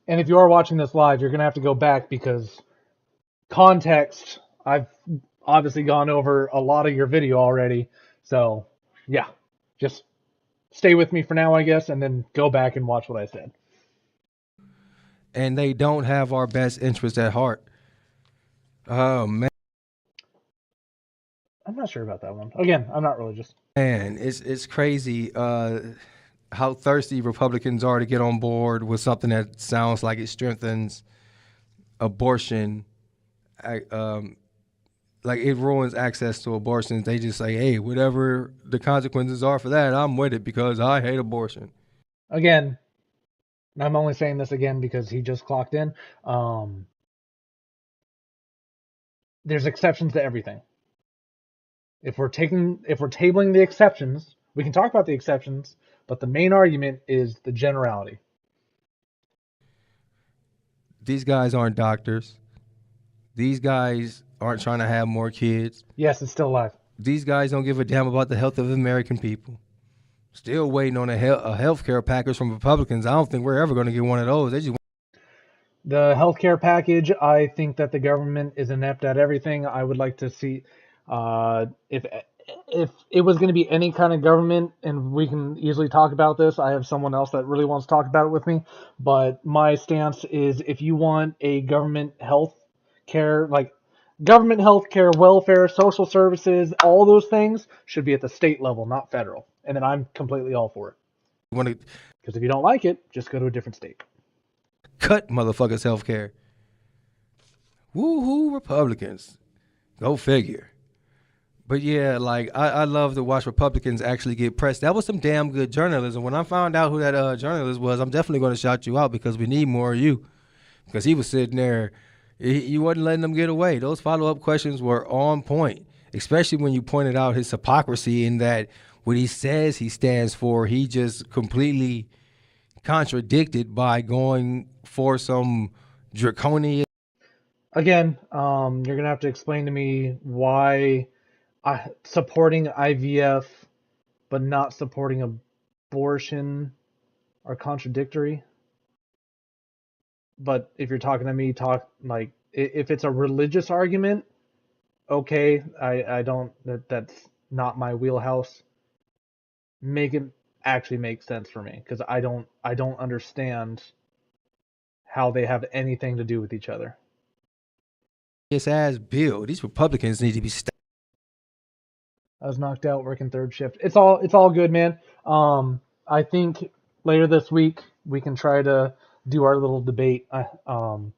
And if you are watching this live, you're going to have to go back because context, I've obviously gone over a lot of your video already. So, yeah, just stay with me for now, I guess, and then go back and watch what I said. And they don't have our best interest at heart. Oh, man. I'm not sure about that one. Again, I'm not religious. Man, it's crazy how thirsty Republicans are to get on board with something that sounds like it strengthens abortion. Like, it ruins access to abortions. They just say, hey, whatever the consequences are for that, I'm with it because I hate abortion. Again, And I'm only saying this again because he just clocked in. There's exceptions to everything. If we're tabling the exceptions, we can talk about the exceptions, but the main argument is the generality. These guys aren't doctors. These guys aren't trying to have more kids. Yes, it's still alive. These guys don't give a damn about the health of American people. Still waiting on a health care package from Republicans. I don't think we're ever going to get one of those. They just The healthcare package, I think that the government is inept at everything. I would like to see if it was going to be any kind of government, and we can easily talk about this. I have someone else that really wants to talk about it with me, but my stance is if you want a government health care, like government health care, welfare, social services, all those things should be at the state level, not federal. And then I'm completely all for it. Because if you don't like it, just go to a different state. cut motherfuckers' health care. Woo-hoo, Republicans. Go figure. But yeah, like, I love to watch Republicans actually get pressed. That was some damn good journalism. When I found out who that journalist was, I'm definitely going to shout you out because we need more of you. Because he was sitting there, he wasn't letting them get away. Those follow-up questions were on point, especially when you pointed out his hypocrisy in that what he says he stands for, he just completely contradicted by going for some draconian. Again, you're going to have to explain to me why supporting IVF but not supporting abortion are contradictory. But if you're talking to me, if it's a religious argument, okay, I don't, that's not my wheelhouse. Make it actually make sense for me, because I don't understand how they have anything to do with each other. Yes, as Bill, these Republicans need to be stopped. I was knocked out working third shift. It's all good, man. I think later this week we can try to do our little debate. Because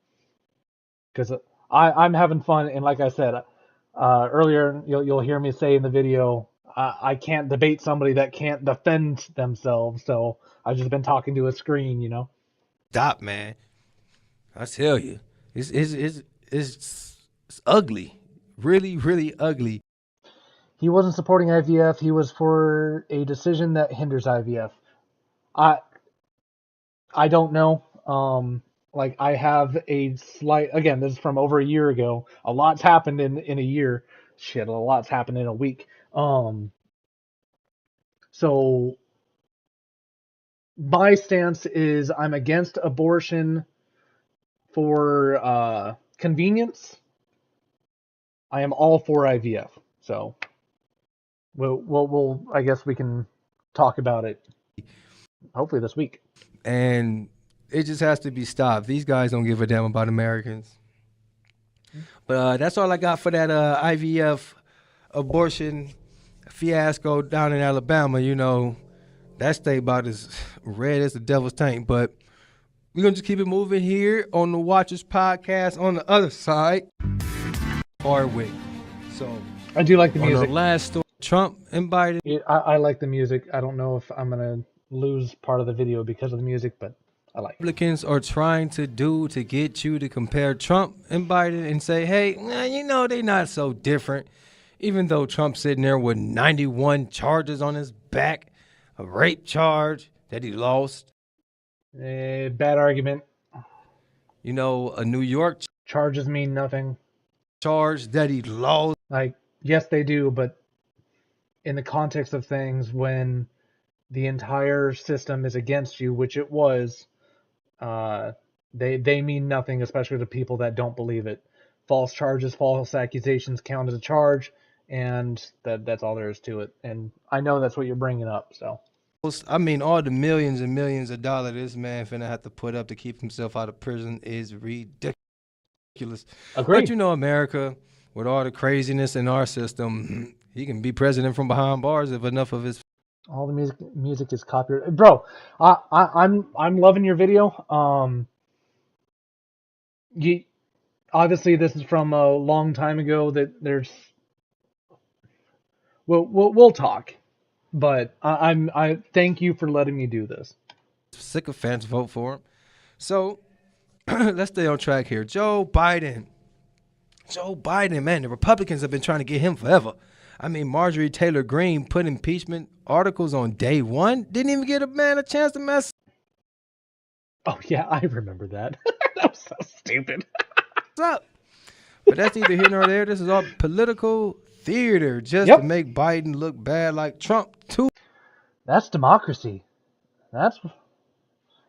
I'm having fun, and like I said earlier, you'll hear me say in the video, I can't debate somebody that can't defend themselves. So I've just been talking to a screen, you know. Stop, man. I tell you, it's ugly, really, really ugly. He wasn't supporting IVF. He was for a decision that hinders IVF. I don't know. Like I have a slight, again, this is from over a year ago. A lot's happened in a year. Shit, a lot's happened in a week. So my stance is I'm against abortion for convenience. I am all for IVF. So we'll I guess we can talk about it hopefully this week. And it just has to be stopped. These guys don't give a damn about Americans. But that's all I got for that IVF abortion fiasco down in Alabama. You know, that state about as red as the devil's tank. But we're going to just keep it moving here on the Watchers Podcast. On the other side, Hardwick. So I do like the music. On the last story, Trump and Biden. I like the music. I don't know if I'm going to lose part of the video because of the music, but I like it. Republicans are trying to do to get you to compare Trump and Biden and say, hey, you know, they're not so different. Even though Trump's sitting there with 91 charges on his back, a rape charge that he lost. Bad argument. You know, a New York charges mean nothing. Charge that he lost. Like, yes, they do, but in the context of things, when the entire system is against you, which it was, they mean nothing, especially to people that don't believe it. False charges, false accusations count as a charge, and that's all there is to it. And I know that's what you're bringing up, so. I mean, all the millions and millions of dollars this man finna have to put up to keep himself out of prison is ridiculous. Agreed. But you know, America, with all the craziness in our system, he can be president from behind bars if enough of his. All the music is copyrighted, bro. I'm loving your video. You obviously this is from a long time ago. That there's. We'll talk, but I thank you for letting me do this. sycophants vote for him. So let's stay on track here. Joe Biden, man, the Republicans have been trying to get him forever. I mean, Marjorie Taylor Greene put impeachment articles on day one. Didn't even get a man a chance to mess Oh yeah, I remember that. That was so stupid. up. But that's neither here nor there. This is all political theater just to make Biden look bad like Trump too. That's democracy.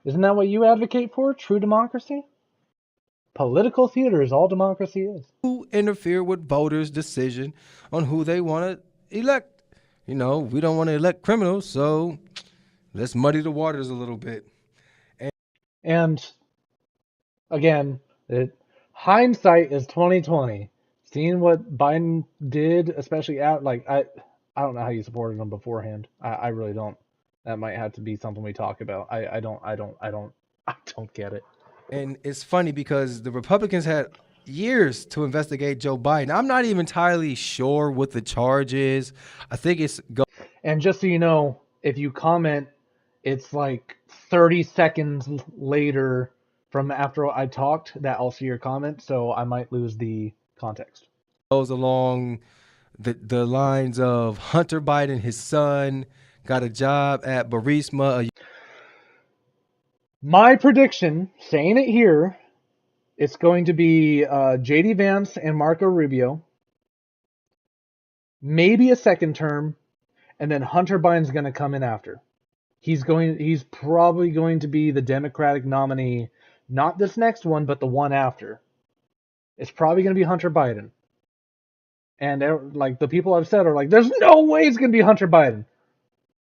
Isn't that what you advocate for? True democracy? Political theater is all democracy is. Who interfere with voters' decision on who they want to elect. You know, we don't want to elect criminals, so let's muddy the waters a little bit. And again, hindsight is 2020. Seeing what Biden did, especially I don't know how you supported him beforehand. I really don't. That might have to be something we talk about. I don't get it. And it's funny because the Republicans had years to investigate Joe Biden. I'm not even entirely sure what the charge is. I think it's And just so you know, if you comment, it's like 30 seconds later from after I talked that I'll see your comment, so I might lose the context. Goes along the lines of Hunter Biden, his son, got a job at Burisma. My prediction, saying it here, it's going to be J.D. Vance and Marco Rubio, maybe a second term, and then Hunter Biden's going to come in after. He's probably going to be the Democratic nominee, not this next one, but the one after. It's probably going to be Hunter Biden. And like the people I've said are like, there's no way it's going to be Hunter Biden.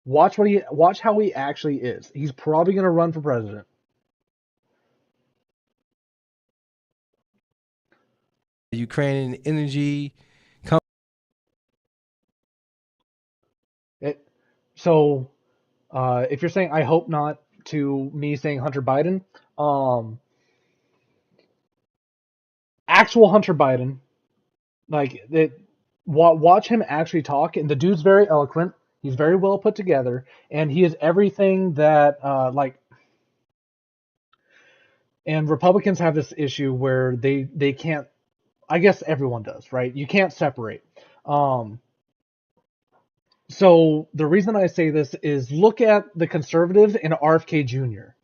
Watch how he actually is. He's probably going to run for president. Ukrainian energy company. So if you're saying I hope not to me saying Hunter Biden, actual Hunter Biden, like watch him actually talk, and the dude's very eloquent. He's very well put together, and he is everything that and Republicans have this issue where they can't. I guess everyone does, right? You can't separate. So the reason I say this is look at the conservatives and RFK Jr.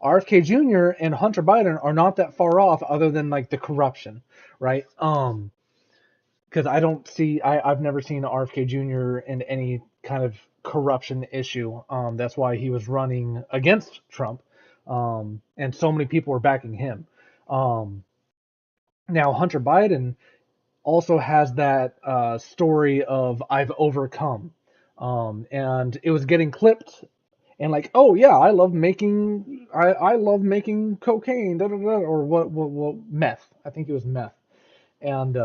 RFK Jr. and Hunter Biden are not that far off, other than like the corruption, right? Because I've never seen RFK Jr. in any kind of corruption issue. That's why he was running against Trump, and so many people were backing him. Now Hunter Biden also has that story of I've overcome, and it was getting clipped, and like, oh yeah, I love making cocaine, or what meth. I think it was meth, and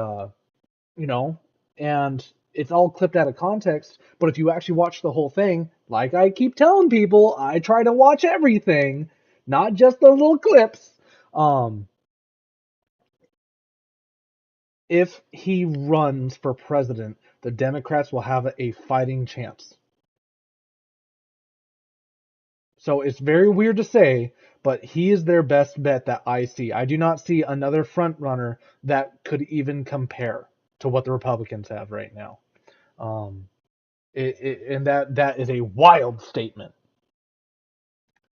and it's all clipped out of context. But if you actually watch the whole thing, like I keep telling people, I try to watch everything, not just the little clips. If he runs for president, the Democrats will have a fighting chance. So it's very weird to say, but he is their best bet that I see. I do not see another front runner that could even compare to what the Republicans have right now. And that is a wild statement.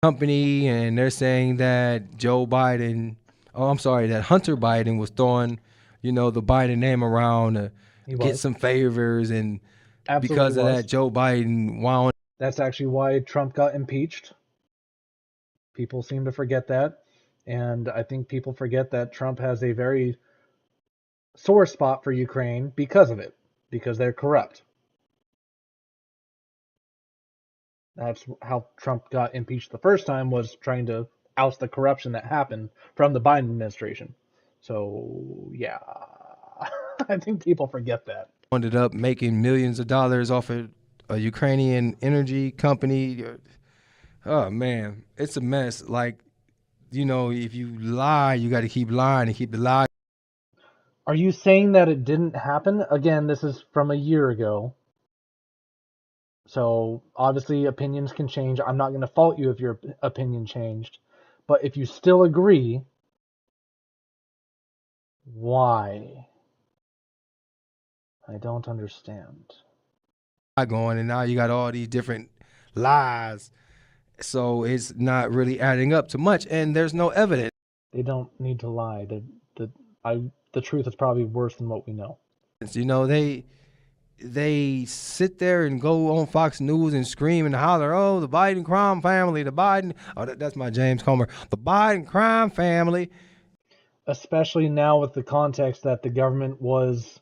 Company, and they're saying that that Hunter Biden was throwing, the Biden name around to get some favors, and Absolutely because of was. that, Joe Biden wound. That's actually why Trump got impeached. People seem to forget that, and I think people forget that Trump has a very sore spot for Ukraine because of it, because they're corrupt. That's how Trump got impeached the first time, was trying to oust the corruption that happened from the Biden administration. So, yeah, I think people forget that. Ended up making millions of dollars off of a Ukrainian energy company. Oh, man, it's a mess. Like, if you lie, you got to keep lying and keep the lie. Are you saying that it didn't happen? Again, this is from a year ago. So obviously opinions can change. I'm not going to fault you if your opinion changed. But if you still agree, why? I don't understand. Going, and now you got all these different lies. So it's not really adding up to much, and there's no evidence. They don't need to lie. The truth is probably worse than what we know. You know, they sit there and go on Fox News and scream and holler, oh, the Biden crime family, that's my James Comer, the Biden crime family. Especially now with the context that the government was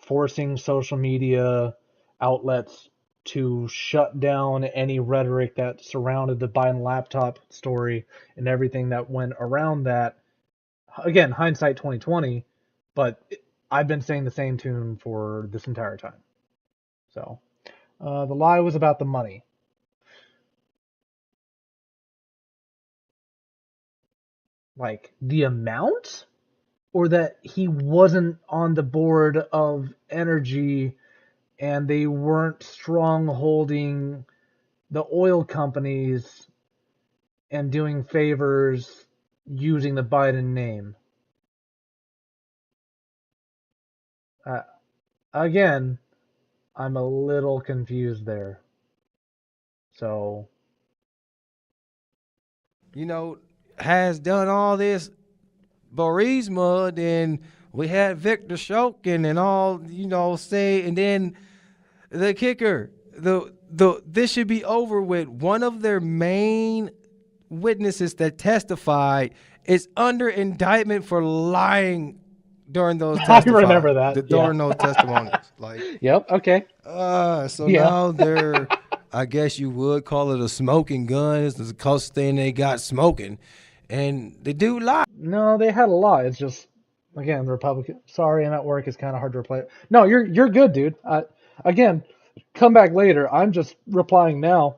forcing social media outlets to shut down any rhetoric that surrounded the Biden laptop story and everything that went around that. Again, hindsight 2020, but I've been saying the same tune for this entire time. So the lie was about the money. Like the amount? Or that he wasn't on the board of energy and they weren't strong holding the oil companies and doing favors using the Biden name. Again, I'm a little confused there. So, you know, has done all this Burisma, then we had Victor Shokin and all, you know, say, and then the kicker, this should be over with. One of their main witnesses that testified is under indictment for lying during those testimonies. I remember that. During those testimonies. Like, yep, okay. So now they're, I guess you would call it a smoking gun. It's the closest thing they got smoking. And they do lie. No, they had a lie. It's just, again, the Republican. Sorry, I'm at work. It's kind of hard to reply. No, you're good, dude. Again, come back later. I'm just replying now.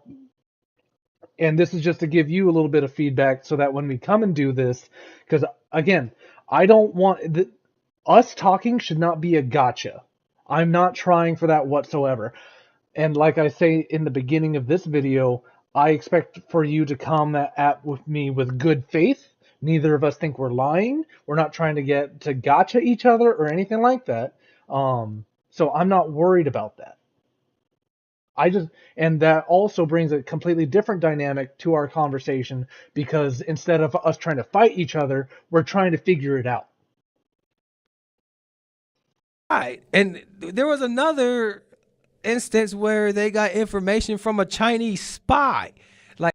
And this is just to give you a little bit of feedback so that when we come and do this, because again, I don't want us talking should not be a gotcha. I'm not trying for that whatsoever. And like I say in the beginning of this video, I expect for you to come at with me with good faith. Neither of us think we're lying. We're not trying to get to gotcha each other or anything like that. So I'm not worried about that. And that also brings a completely different dynamic to our conversation, because instead of us trying to fight each other, we're trying to figure it out. Right. And there was another instance where they got information from a Chinese spy. Like,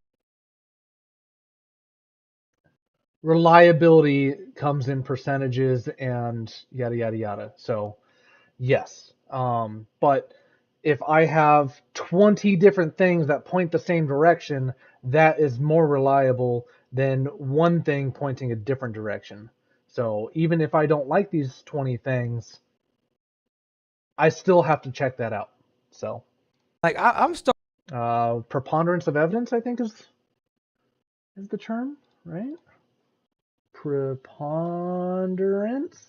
reliability comes in percentages and yada yada yada. So yes. But if I have 20 different things that point the same direction, that is more reliable than one thing pointing a different direction. So even if I don't like these 20 things, I still have to check that out. So, like I'm preponderance of evidence, I think is the term, right? Preponderance.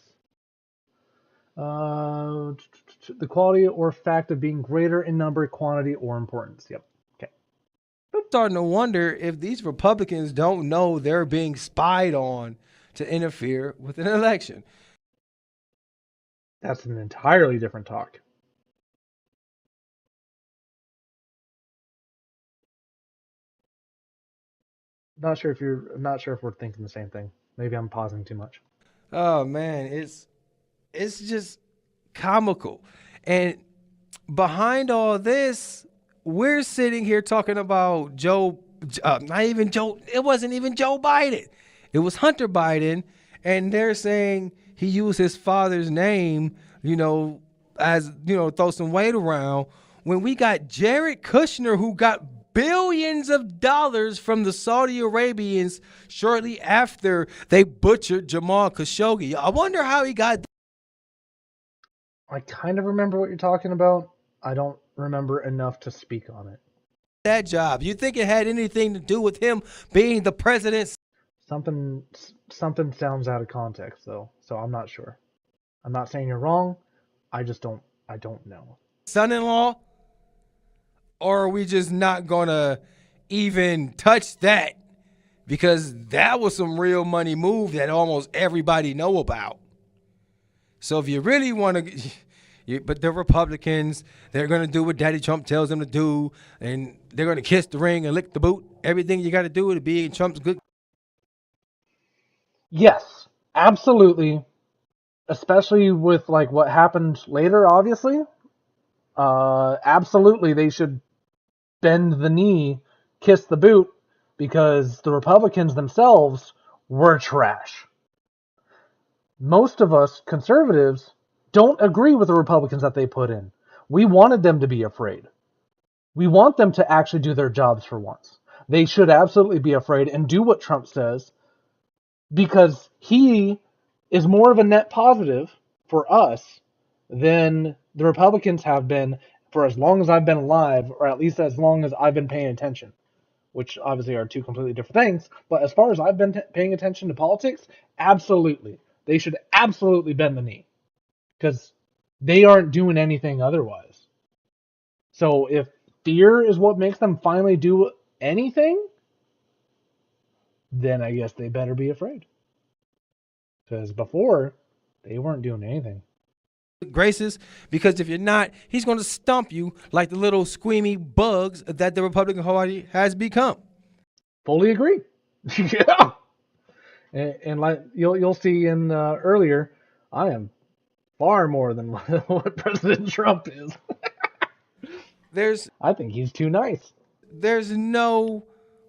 The quality or fact of being greater in number, quantity, or importance. Yep. Okay. I'm starting to wonder if these Republicans don't know they're being spied on to interfere with an election. That's an entirely different talk. I'm not sure if we're thinking the same thing. Maybe I'm pausing too much. Oh man, it's just comical. And behind all this, we're sitting here talking about it wasn't even Joe Biden. It was Hunter Biden. And they're saying he used his father's name, as, throw some weight around. When we got Jared Kushner, who got billions of dollars from the Saudi Arabians shortly after they butchered Jamal Khashoggi. I wonder how he got. I kind of remember what you're talking about. I don't remember enough to speak on it. That job. You think it had anything to do with him being the president? Something sounds out of context though, so I'm not sure. I'm not saying you're wrong. I don't know. Son-in-law? Or are we just not going to even touch that? Because that was some real money move that almost everybody know about. So if you really want to, but the Republicans, they're going to do what Daddy Trump tells them to do, and they're going to kiss the ring and lick the boot. Everything you got to do to be in Trump's good. Yes, absolutely. Especially with like what happened later, obviously. Absolutely, they should bend the knee, kiss the boot, because the Republicans themselves were trash. Most of us conservatives don't agree with the Republicans that they put in. We wanted them to be afraid. We want them to actually do their jobs for once. They should absolutely be afraid and do what Trump says, because he is more of a net positive for us than the Republicans have been for as long as I've been alive, or at least as long as I've been paying attention, which obviously are two completely different things. But as far as I've been paying attention to politics, absolutely. They should absolutely bend the knee, because they aren't doing anything otherwise. So if fear is what makes them finally do anything, then I guess they better be afraid. Because before, they weren't doing anything. Graces, because if you're not, he's going to stump you like the little squeamy bugs that the Republican Party has become. Fully agree. Yeah. And like you'll see in earlier, I am far more than what President Trump is. I think he's too nice. There's no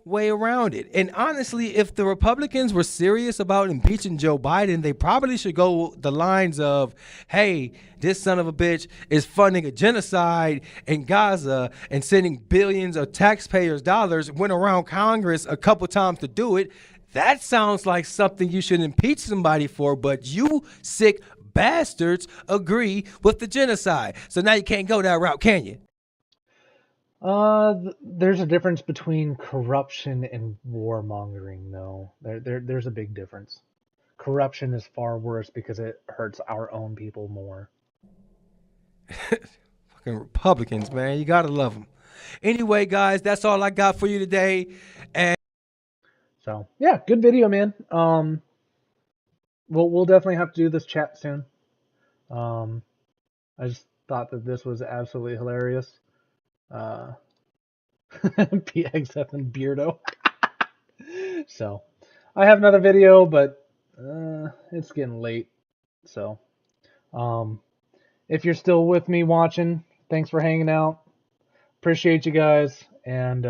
way around it. And honestly, if the Republicans were serious about impeaching Joe Biden, they probably should go the lines of, hey, this son of a bitch is funding a genocide in Gaza and sending billions of taxpayers' dollars, went around Congress a couple times to do it. That sounds like something you should impeach somebody for, but you sick bastards agree with the genocide. So now you can't go that route, can you? There's a difference between corruption and warmongering, though. There's a big difference. Corruption is far worse because it hurts our own people more. Fucking Republicans, man. You gotta love them. Anyway, guys, that's all I got for you today. And so, yeah, good video, man. We'll definitely have to do this chat soon. I just thought that this was absolutely hilarious. PXF and Beardo. So, I have another video, but it's getting late. So, if you're still with me watching, thanks for hanging out. Appreciate you guys, and